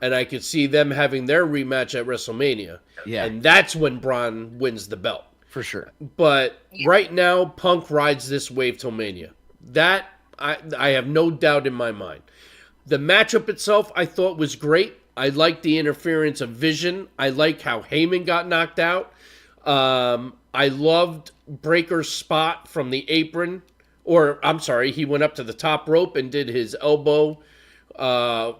and I could see them having their rematch at WrestleMania. Yeah. And that's when Bron wins the belt. For sure. But right now, Punk rides this wave till Mania. That, I have no doubt in my mind. The matchup itself, I thought, was great. I liked the interference of Vision. I liked how Heyman got knocked out. I loved Breakker's spot from the apron or I'm sorry, he went up to the top rope and did his elbow,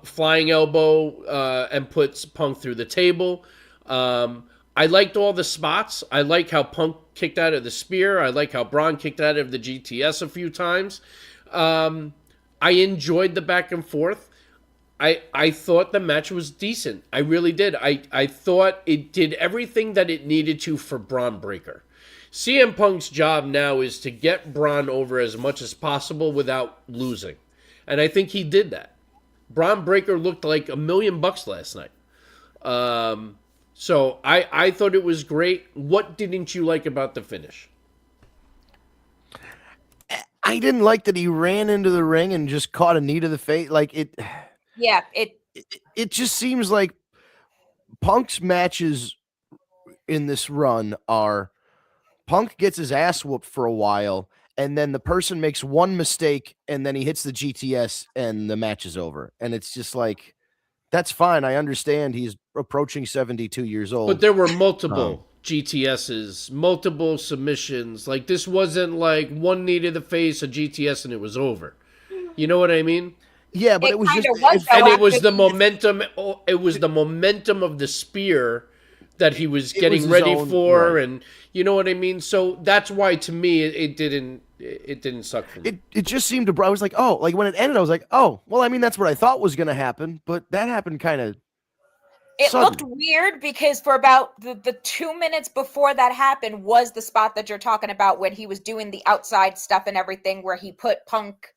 flying elbow, and puts Punk through the table. I liked all the spots. I like how Punk kicked out of the spear. I like how Braun kicked out of the GTS a few times. I enjoyed the back and forth. I thought the match was decent. I really did. I thought it did everything that it needed to for Braun Breaker. CM Punk's job now is to get Braun over as much as possible without losing. And I think he did that. Braun Breaker looked like $1 million last night. So I thought it was great. What didn't you like about the finish? I didn't like that he ran into the ring and just caught a knee to the face. Like it. Yeah, It just seems like Punk's matches in this run are Punk gets his ass whooped for a while, and then the person makes one mistake, and then he hits the GTS, and the match is over. And it's just like, that's fine. I understand he's approaching 72 years old. But there were multiple GTSs, multiple submissions. Like, this wasn't like one knee to the face, a GTS, and it was over. You know what I mean? Yeah, but It it was kinda just, was, though, And it was after the momentum. It was the momentum of the spear that he was getting his ready own- for, right. and you know what I mean. So that's why, to me, it didn't suck for me. it just seemed to, I was like, oh, like when it ended, I was like, oh, well, I mean, that's what I thought was going to happen, but that happened kind of It sudden. looked weird because for about the 2 minutes before that happened was the spot that you're talking about when he was doing the outside stuff and everything, where he put Punk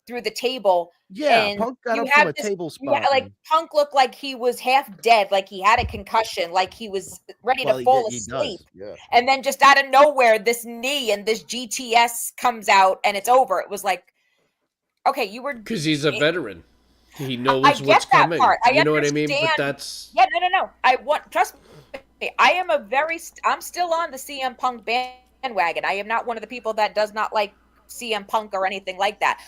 through the table. Yeah, and Punk got you up have from a this- table Yeah, spot. like Punk looked like he was half dead, like he had a concussion, like he was ready to fall asleep. Yeah. And then just out of nowhere, this knee and this GTS comes out and it's over. It was like, okay, you were Because he's a veteran, he knows I get what's that coming. part. I You know what I mean? But understand. that's Yeah, no. Trust me. I'm still on the CM Punk bandwagon. I am not one of the people that does not like CM Punk or anything like that.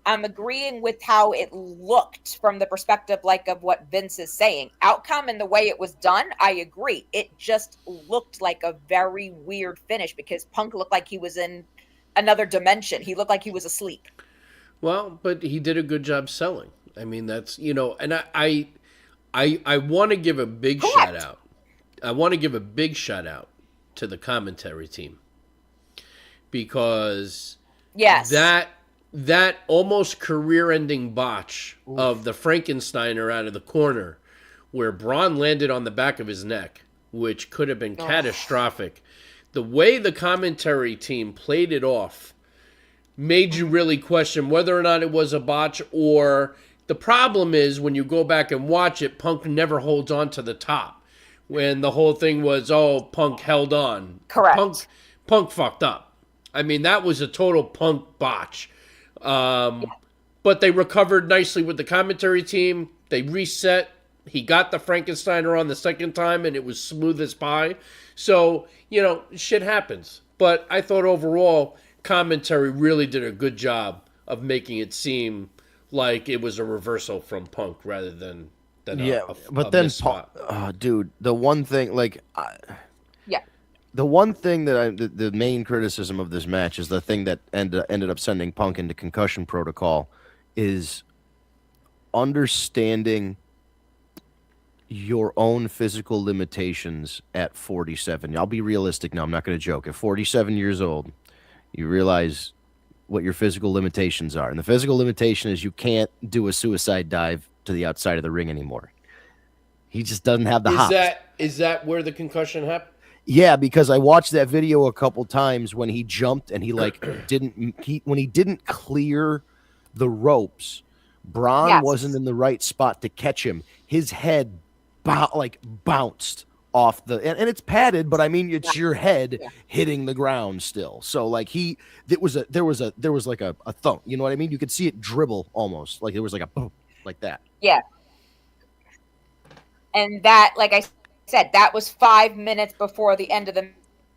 I'm agreeing with how it looked from the perspective, like, of what Vince is saying. Outcome and the way it was done, I agree. It just looked like a very weird finish because Punk looked like he was in another dimension. He looked like he was asleep. Well, but he did a good job selling. I mean, that's, you know, and I want to give a big Correct. shout out. I want to give a big shout out to the commentary team, because Yes. that almost career-ending botch of the Frankensteiner out of the corner, where Braun landed on the back of his neck, which could have been catastrophic. The way the commentary team played it off made you really question whether or not it was a botch, or the problem is when you go back and watch it, Punk never holds on to the top. When the whole thing was, oh, Punk held on. Correct. Punk fucked up. I mean, that was a total Punk botch. But they recovered nicely with the commentary team. They reset. He got the Frankensteiner on the second time, and it was smooth as pie. So, you know, shit happens. But I thought overall, commentary really did a good job of making it seem like it was a reversal from Punk rather than Yeah, a but then, missed spot. Dude, the one thing, like, Yeah. the one thing that the main criticism of this match is the thing that ended up sending Punk into concussion protocol is understanding your own physical limitations at 47. I'll be realistic now. I'm not going to joke. At 47 years old, you realize what your physical limitations are. And the physical limitation is you can't do a suicide dive to the outside of the ring anymore. He just doesn't have the hops. Is that where the concussion happened? Yeah, because I watched that video a couple times when he jumped and he like when he didn't clear the ropes, Braun Yes. wasn't in the right spot to catch him. His head bounced off and it's padded, but I mean it's your head hitting the ground still. So like there was like a thump. You know what I mean? You could see it dribble almost, like there was like a boom like that. Yeah. And that, like I said, that was 5 minutes before the end of the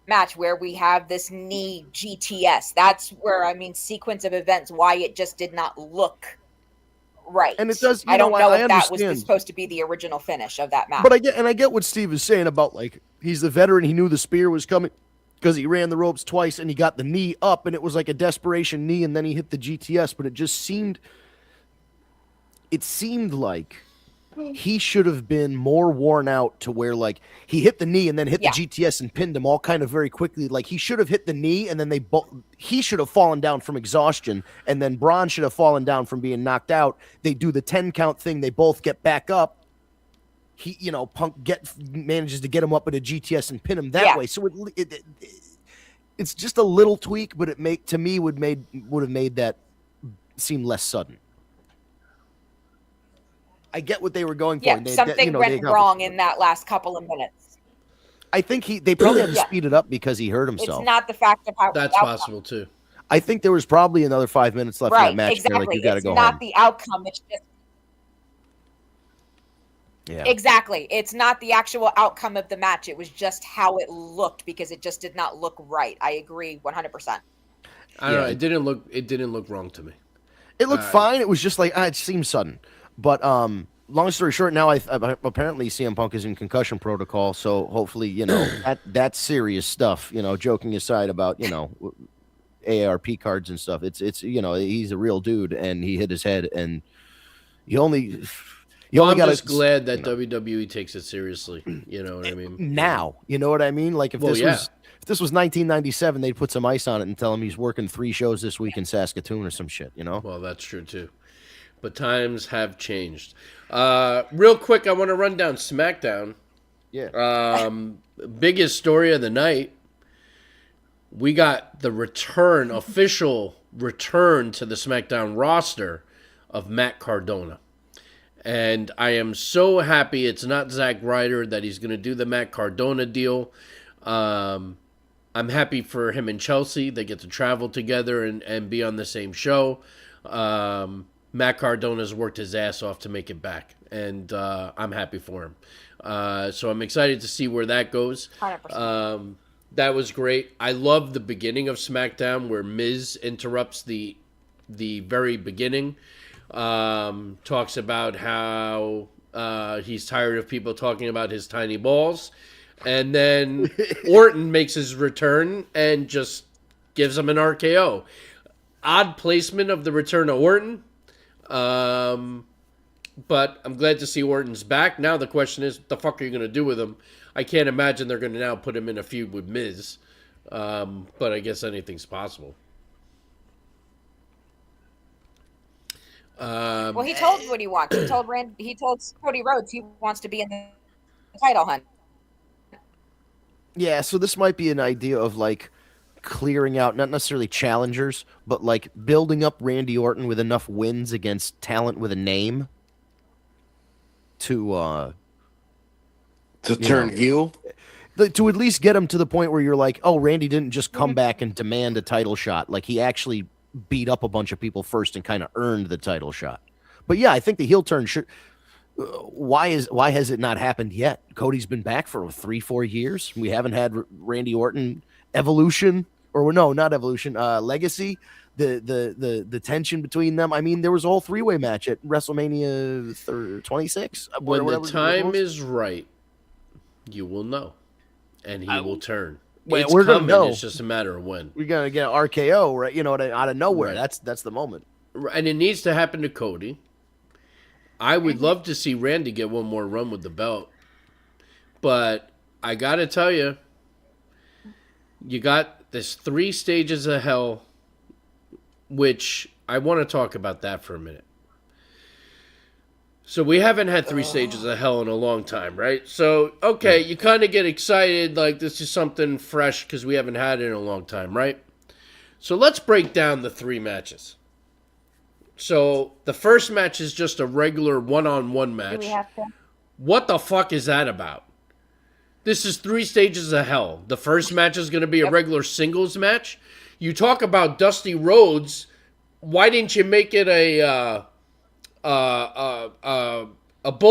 match where we have this knee GTS. That's where, I mean, sequence of events, why it just did not look right. And it does. I don't know if that was understand. supposed to be the original finish of that match. But I get what Steve is saying about like he's the veteran. He knew the spear was coming. because he ran the ropes twice and he got the knee up and it was like a desperation knee and then he hit the GTS, but it seemed like he should have been more worn out to where like he hit the knee and then hit the GTS and pinned him all kind of very quickly. Like he should have hit the knee and then he should have fallen down from exhaustion and then Braun should have fallen down from being knocked out. They do the 10 count thing. They both get back up. Punk manages to get him up at a GTS and pin him that way. So it's just a little tweak, but would have made that seem less sudden. I get what they were going for. Yeah, something went wrong in that last couple of minutes. I think they probably had to speed it up because he hurt himself. It's not the fact of how that's possible too. I think there was probably another 5 minutes left in that match. Exactly. Like, you got to go not home. The outcome. It's just exactly. It's not the actual outcome of the match. It was just how it looked because it just did not look right. I agree 100%. I don't know. It didn't look wrong to me. It looked fine. It was just like it seemed sudden. But long story short, now apparently CM Punk is in concussion protocol. So hopefully, that's serious stuff. Joking aside about AARP cards and stuff. It's he's a real dude and he hit his head and I'm just glad that WWE takes it seriously. You know what I mean? Now, you know what I mean? Like if this was 1997, they'd put some ice on it and tell him he's working 3 shows this week in Saskatoon or some shit. Well, that's true too. But times have changed. Real quick, I want to run down SmackDown. Yeah. Biggest story of the night. We got the official return to the SmackDown roster of Matt Cardona. And I am so happy it's not Zack Ryder that he's going to do the Matt Cardona deal. I'm happy for him and Chelsea. They get to travel together and be on the same show. Matt Cardona's worked his ass off to make it back, and I'm happy for him. So I'm excited to see where that goes. 100%. That was great. I love the beginning of SmackDown where Miz interrupts the very beginning. Talks about how he's tired of people talking about his tiny balls. And then Orton makes his return and just gives him an RKO. Odd placement of the return of Orton. But I'm glad to see Orton's back. Now the question is, what the fuck are you going to do with him? I can't imagine they're going to now put him in a feud with Miz. But I guess anything's possible. Well, he told what he wants. He told Cody Rhodes he wants to be in the title hunt. Yeah, so this might be an idea of like clearing out, not necessarily challengers, but like building up Randy Orton with enough wins against talent with a name to turn heel. To at least get him to the point where you're like, oh, Randy didn't just come back and demand a title shot. Like he actually beat up a bunch of people first and kind of earned the title shot. But yeah, I think the heel turn should. Why has it not happened yet? Cody's been back for 3-4 years. We haven't had Randy Orton evolution, or no, not evolution. Legacy. The tension between them. I mean, there was a whole 3-way match at WrestleMania 26. When the time is right, you will know, and he will turn. It's we're coming. Gonna know. It's just a matter of when. We're gonna get an RKO, right? Out of nowhere. Right. That's the moment. And it needs to happen to Cody. I would love to see Randy get one more run with the belt, but I gotta tell you, you got this 3 stages of hell, which I want to talk about that for a minute. So we haven't had 3 stages of hell in a long time, right? So, okay, you kind of get excited, like this is something fresh because we haven't had it in a long time, right? So let's break down the 3 matches. So the first match is just a regular one-on-one match. What the fuck is that about? This is 3 stages of hell. The first match is going to be a regular singles match. You talk about Dusty Rhodes. Why didn't you make it a bull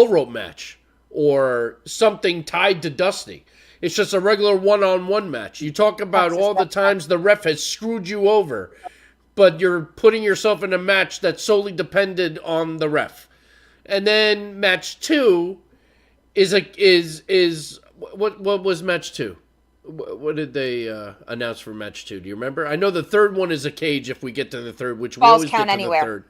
rope match or something tied to Dusty? It's just a regular one-on-one match. You talk about all the times the ref has screwed you over, but you're putting yourself in a match that solely depended on the ref. And then match 2 is what was match 2? What did they announce for match 2? Do you remember? I know the third one is a cage if we get to the third, which we Falls always Count get to Anywhere. the third.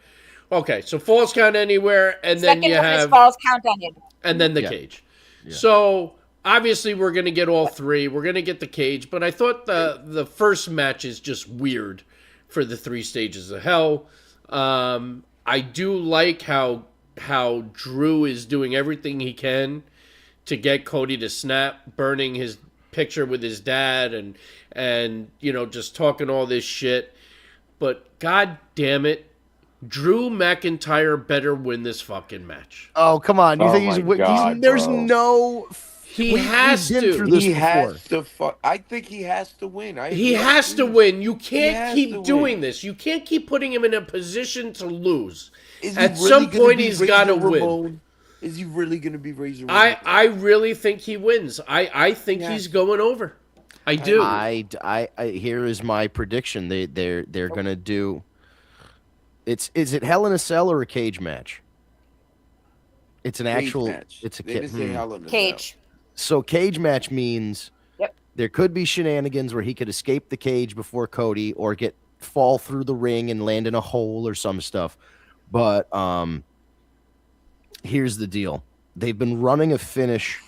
Okay, so Falls Count Anywhere, and Second then you one is have Falls Count Anywhere. and then the Yeah. cage. So obviously we're gonna get all three. We're gonna get the cage, but I thought the first match is just weird for the 3 stages of hell. I do like how Drew is doing everything he can to get Cody to snap, burning his picture with his dad and just talking all this shit. But god damn it, Drew McIntyre better win this fucking match. Oh, come on. You Oh think my God, there's bro. no. He has we've been to. through this He before. has to I think he has to win. He has to win. You He can't has keep to doing win. this. You can't keep putting him in a position to lose. Is he At really some gonna point, be he's Razor got to win. Ramon? Is he really going to be Razor Ramon? I really think he wins. I think Yeah. he's going over. I do. I here is my prediction. They're gonna do. Is it Hell in a Cell or a cage match? It's an Cage actual. match. It's a They didn't say Hell in a Cell. Cage. So cage match means Yep. there could be shenanigans where he could escape the cage before Cody or fall through the ring and land in a hole or some stuff. But here's the deal. They've been running a finish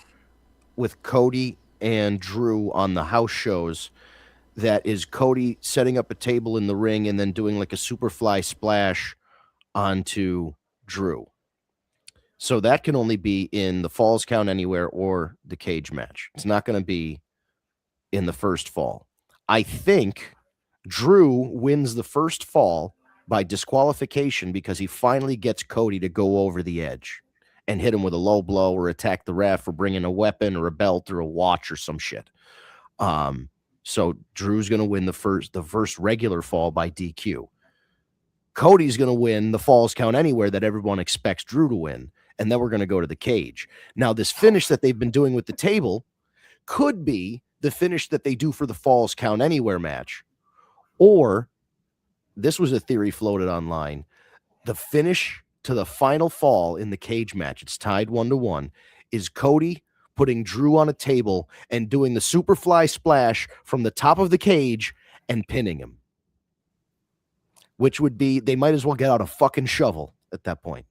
with Cody and Drew on the house shows that is Cody setting up a table in the ring and then doing like a superfly splash onto Drew. So that can only be in the Falls Count Anywhere or the cage match. It's not going to be in the first fall. I think Drew wins the first fall by disqualification because he finally gets Cody to go over the edge and hit him with a low blow or attack the ref or bring in a weapon or a belt or a watch or some shit. So Drew's going to win the first regular fall by DQ. Cody's going to win the Falls Count Anywhere that everyone expects Drew to win. And then we're going to go to the cage. Now, this finish that they've been doing with the table could be the finish that they do for the Falls Count Anywhere match. Or, this was a theory floated online, the finish to the final fall in the cage match, it's tied 1-1, is Cody putting Drew on a table and doing the superfly splash from the top of the cage and pinning him. Which would be, they might as well get out a fucking shovel at that point.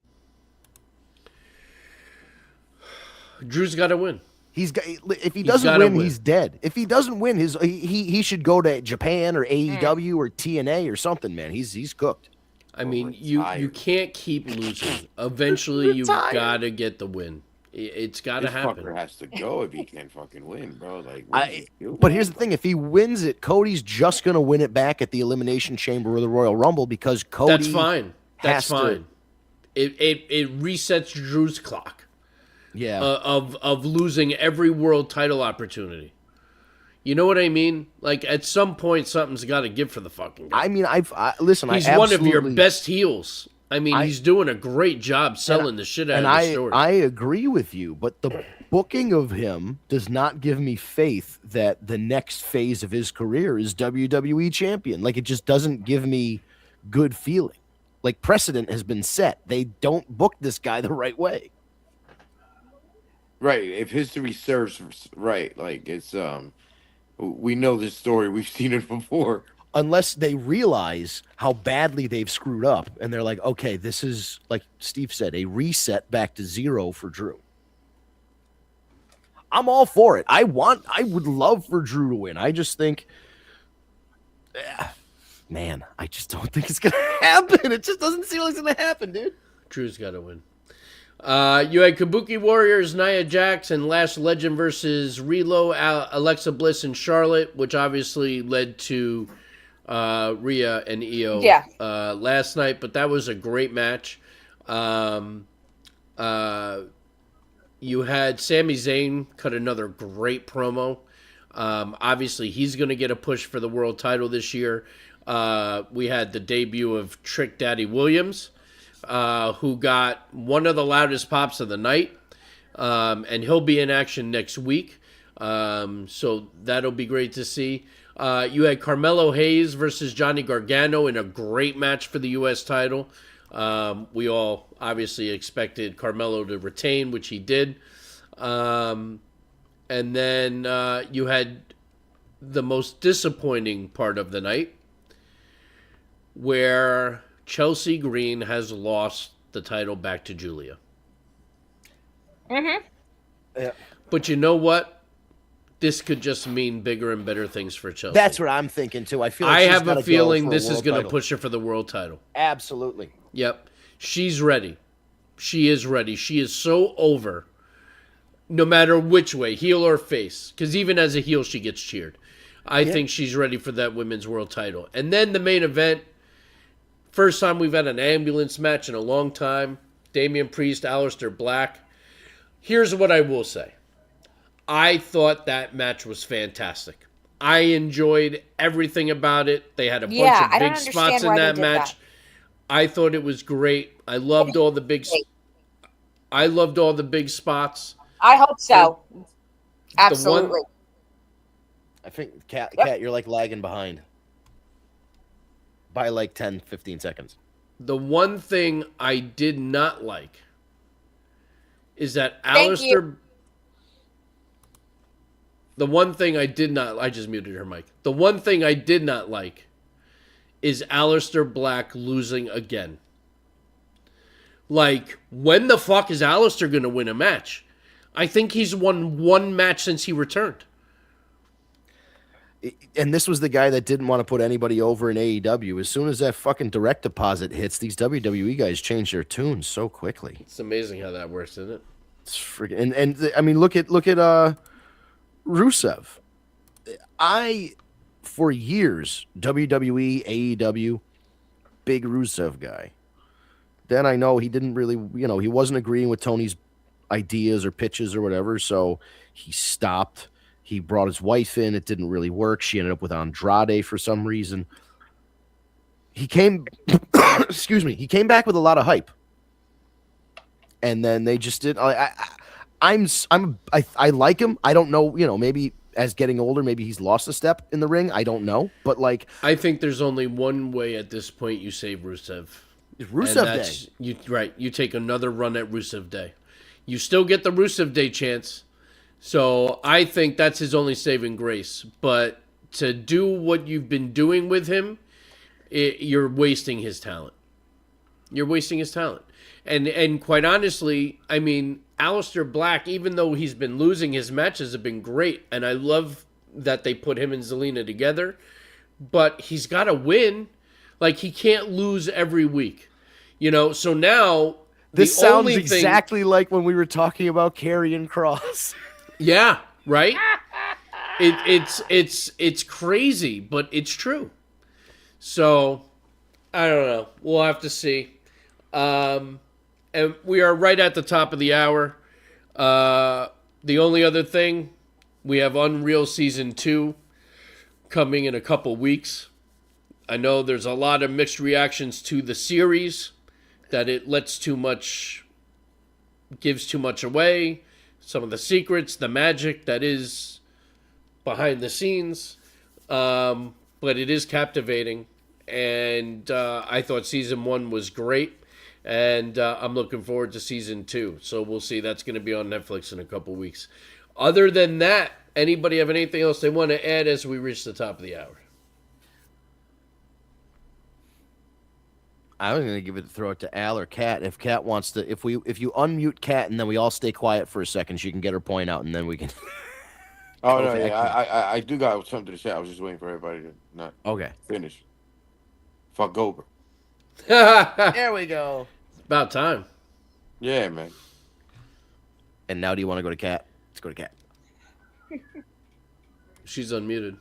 Drew's got to win. If he doesn't gotta win, win. he's dead. If he doesn't win, he should go to Japan or AEW or TNA or something, man. He's cooked. I mean, you can't keep losing. Eventually, you got to get the win. It's got to This happen. fucker has to go if he can't fucking win, bro. Like, what is he doing? But here's the thing: if he wins it, Cody's just gonna win it back at the Elimination Chamber or the Royal Rumble because Cody. That's fine. That's has to- fine. It resets Drew's clock. Yeah. Of losing every world title opportunity. You know what I mean? Like at some point, something's got to give for the fucking guy. I mean, listen. He's I one of your absolutely- best heels. I mean, he's doing a great job selling the shit out And of the story. I agree with you, but the booking of him does not give me faith that the next phase of his career is WWE champion. Like, it just doesn't give me good feeling. Like, precedent has been set. They don't book this guy the right way. Right. If history serves right, like it's we know this story. We've seen it before. Unless they realize how badly they've screwed up and they're like, okay, this is, like Steve said, a reset back to zero for Drew. I'm all for it. I would love for Drew to win. I just think, man, I just don't think it's going to happen. It just doesn't seem like it's going to happen, dude. Drew's got to win. You had Kabuki Warriors, Nia Jax, and Last Legend versus Relo, Alexa Bliss, and Charlotte, which obviously led to Rhea and Io last night, but that was a great match. You had Sami Zayn cut another great promo. Obviously, he's going to get a push for the world title this year. We had the debut of Trick Daddy Williams, who got one of the loudest pops of the night, and he'll be in action next week. So that'll be great to see. You had Carmelo Hayes versus Johnny Gargano in a great match for the U.S. title. We all obviously expected Carmelo to retain, which he did. And then you had the most disappointing part of the night, where Chelsea Green has lost the title back to Julia. Mm-hmm. Yeah. But you know what? This could just mean bigger and better things for Chelsea. That's what I'm thinking too. I feel like I she's have gotta a go feeling for this is world going to title. push her for the world title. Absolutely. Yep. She's ready. She is ready. She is so over, no matter which way, heel or face. Because even as a heel, she gets cheered. I think she's ready for that women's world title. And then the main event, first time we've had an ambulance match in a long time. Damian Priest, Aleister Black. Here's what I will say. I thought that match was fantastic. I enjoyed everything about it. They had a bunch I of don't big understand spots in why they that did match. that. I thought it was great. I loved all the big spots. I hope so. Absolutely. I think Cat, you're like lagging behind by like 10, 15 seconds. The one thing I did not like is that Thank you. Aleister. The one thing I did not. I just muted her mic. The one thing I did not like is Aleister Black losing again. Like, when the fuck is Aleister going to win a match? I think he's won one match since he returned. And this was the guy that didn't want to put anybody over in AEW. As soon as that fucking direct deposit hits, these WWE guys change their tunes so quickly. It's amazing how that works, isn't it? It's freaking and I mean look at Rusev. For years WWE, AEW, big Rusev guy. Then I know he didn't really, he wasn't agreeing with Tony's ideas or pitches or whatever, so he stopped. He brought his wife in. It didn't really work. She ended up with Andrade for some reason. He came, he came back with a lot of hype, and then they just did. I like him. I don't know. Maybe as getting older, maybe he's lost a step in the ring. I don't know, but like I think there's only one way at this point you save Rusev. it's Rusev Day. You take another run at Rusev Day. You still get the Rusev Day chance. So I think that's his only saving grace. But to do what you've been doing with him, you're wasting his talent. You're wasting his talent. And quite honestly, I mean, Aleister Black, even though he's been losing, his matches have been great. And I love that they put him and Zelina together. But he's got to win. Like, he can't lose every week. So now... This sounds exactly like when we were talking about Karrion Kross. Yeah, right? It's crazy, but it's true. So, I don't know. We'll have to see. And we are right at the top of the hour. The only other thing, we have Unreal Season 2 coming in a couple weeks. I know there's a lot of mixed reactions to the series, that it gives too much away. Some of the secrets, the magic that is behind the scenes. But it is captivating. And I thought Season 1 was great. And I'm looking forward to Season 2. So we'll see. That's going to be on Netflix in a couple weeks. Other than that, anybody have anything else they want to add as we reach the top of the hour? I was going to throw it to Al or Kat. If Kat wants to, if you unmute Kat and then we all stay quiet for a second, she can get her point out and then we can. Oh no, yeah, I do got something to say. I was just waiting for everybody to not finish. Fuck Goldberg. There we go. It's about time. Yeah, man. And now, do you want to go to Kat? Let's go to Kat. She's unmuted.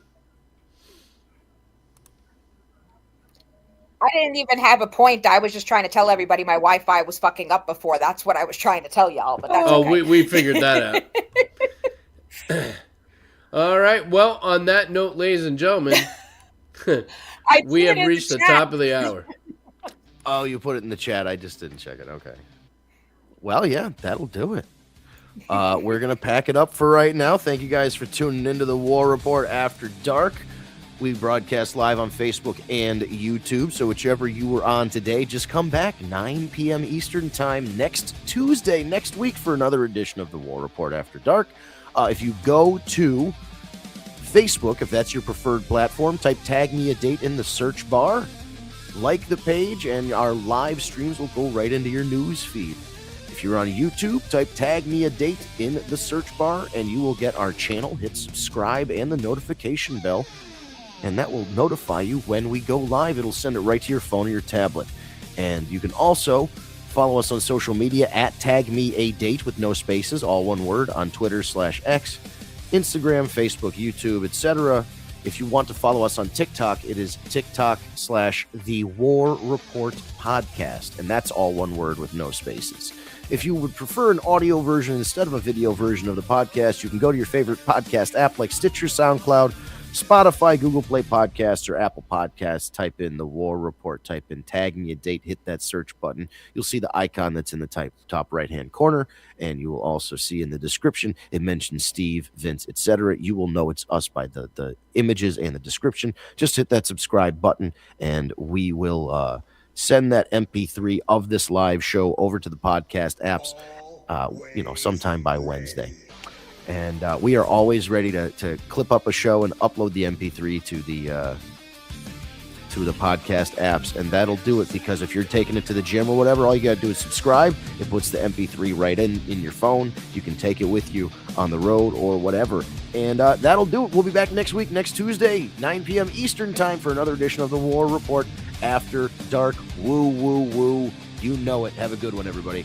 I didn't even have a point. I was just trying to tell everybody my Wi-Fi was fucking up before. That's what I was trying to tell y'all. But that's okay. We figured that out. All right. Well, on that note, ladies and gentlemen, we have reached the top of the hour. Oh, you put it in the chat. I just didn't check it. Okay. Well, yeah, that'll do it. We're going to pack it up for right now. Thank you guys for tuning into the War Report After Dark. We broadcast live on Facebook and YouTube, so whichever you were on today, just come back 9 p.m. Eastern Time next Tuesday, next week, for another edition of the War Report After Dark. If you go to Facebook, if that's your preferred platform, type Tag Me a Date in the search bar. Like the page, and our live streams will go right into your news feed. If you're on YouTube, type Tag Me a Date in the search bar, and you will get our channel. Hit subscribe and the notification bell, and that will notify you when we go live. It'll send it right to your phone or your tablet. And you can also follow us on social media at Tag Me a Date with no spaces, all one word, on Twitter/X, Instagram, Facebook, YouTube, etc. If you want to follow us on TikTok, it is TikTok/The War Report Podcast, and that's all one word with no spaces. If you would prefer an audio version instead of a video version of the podcast, you can go to your favorite podcast app like Stitcher, SoundCloud, Spotify, Google Play Podcasts, or Apple Podcasts. Type in The War Report, type in Tag Me a Date, hit that search button. You'll see the icon that's in the top right-hand corner, and you will also see in the description, it mentions Steve, Vince, etc. You will know it's us by the images and the description. Just hit that subscribe button, and we will send that MP3 of this live show over to the podcast apps, sometime by Wednesday. And we are always ready to clip up a show and upload the MP3 to the podcast apps, and that'll do it, because if you're taking it to the gym or whatever, all you got to do is subscribe. It puts the MP3 right in your phone. You can take it with you on the road or whatever, and that'll do it. We'll be back next week, next Tuesday, 9 p.m. Eastern time, for another edition of the War Report After Dark. Woo, woo, woo. You know it. Have a good one, everybody.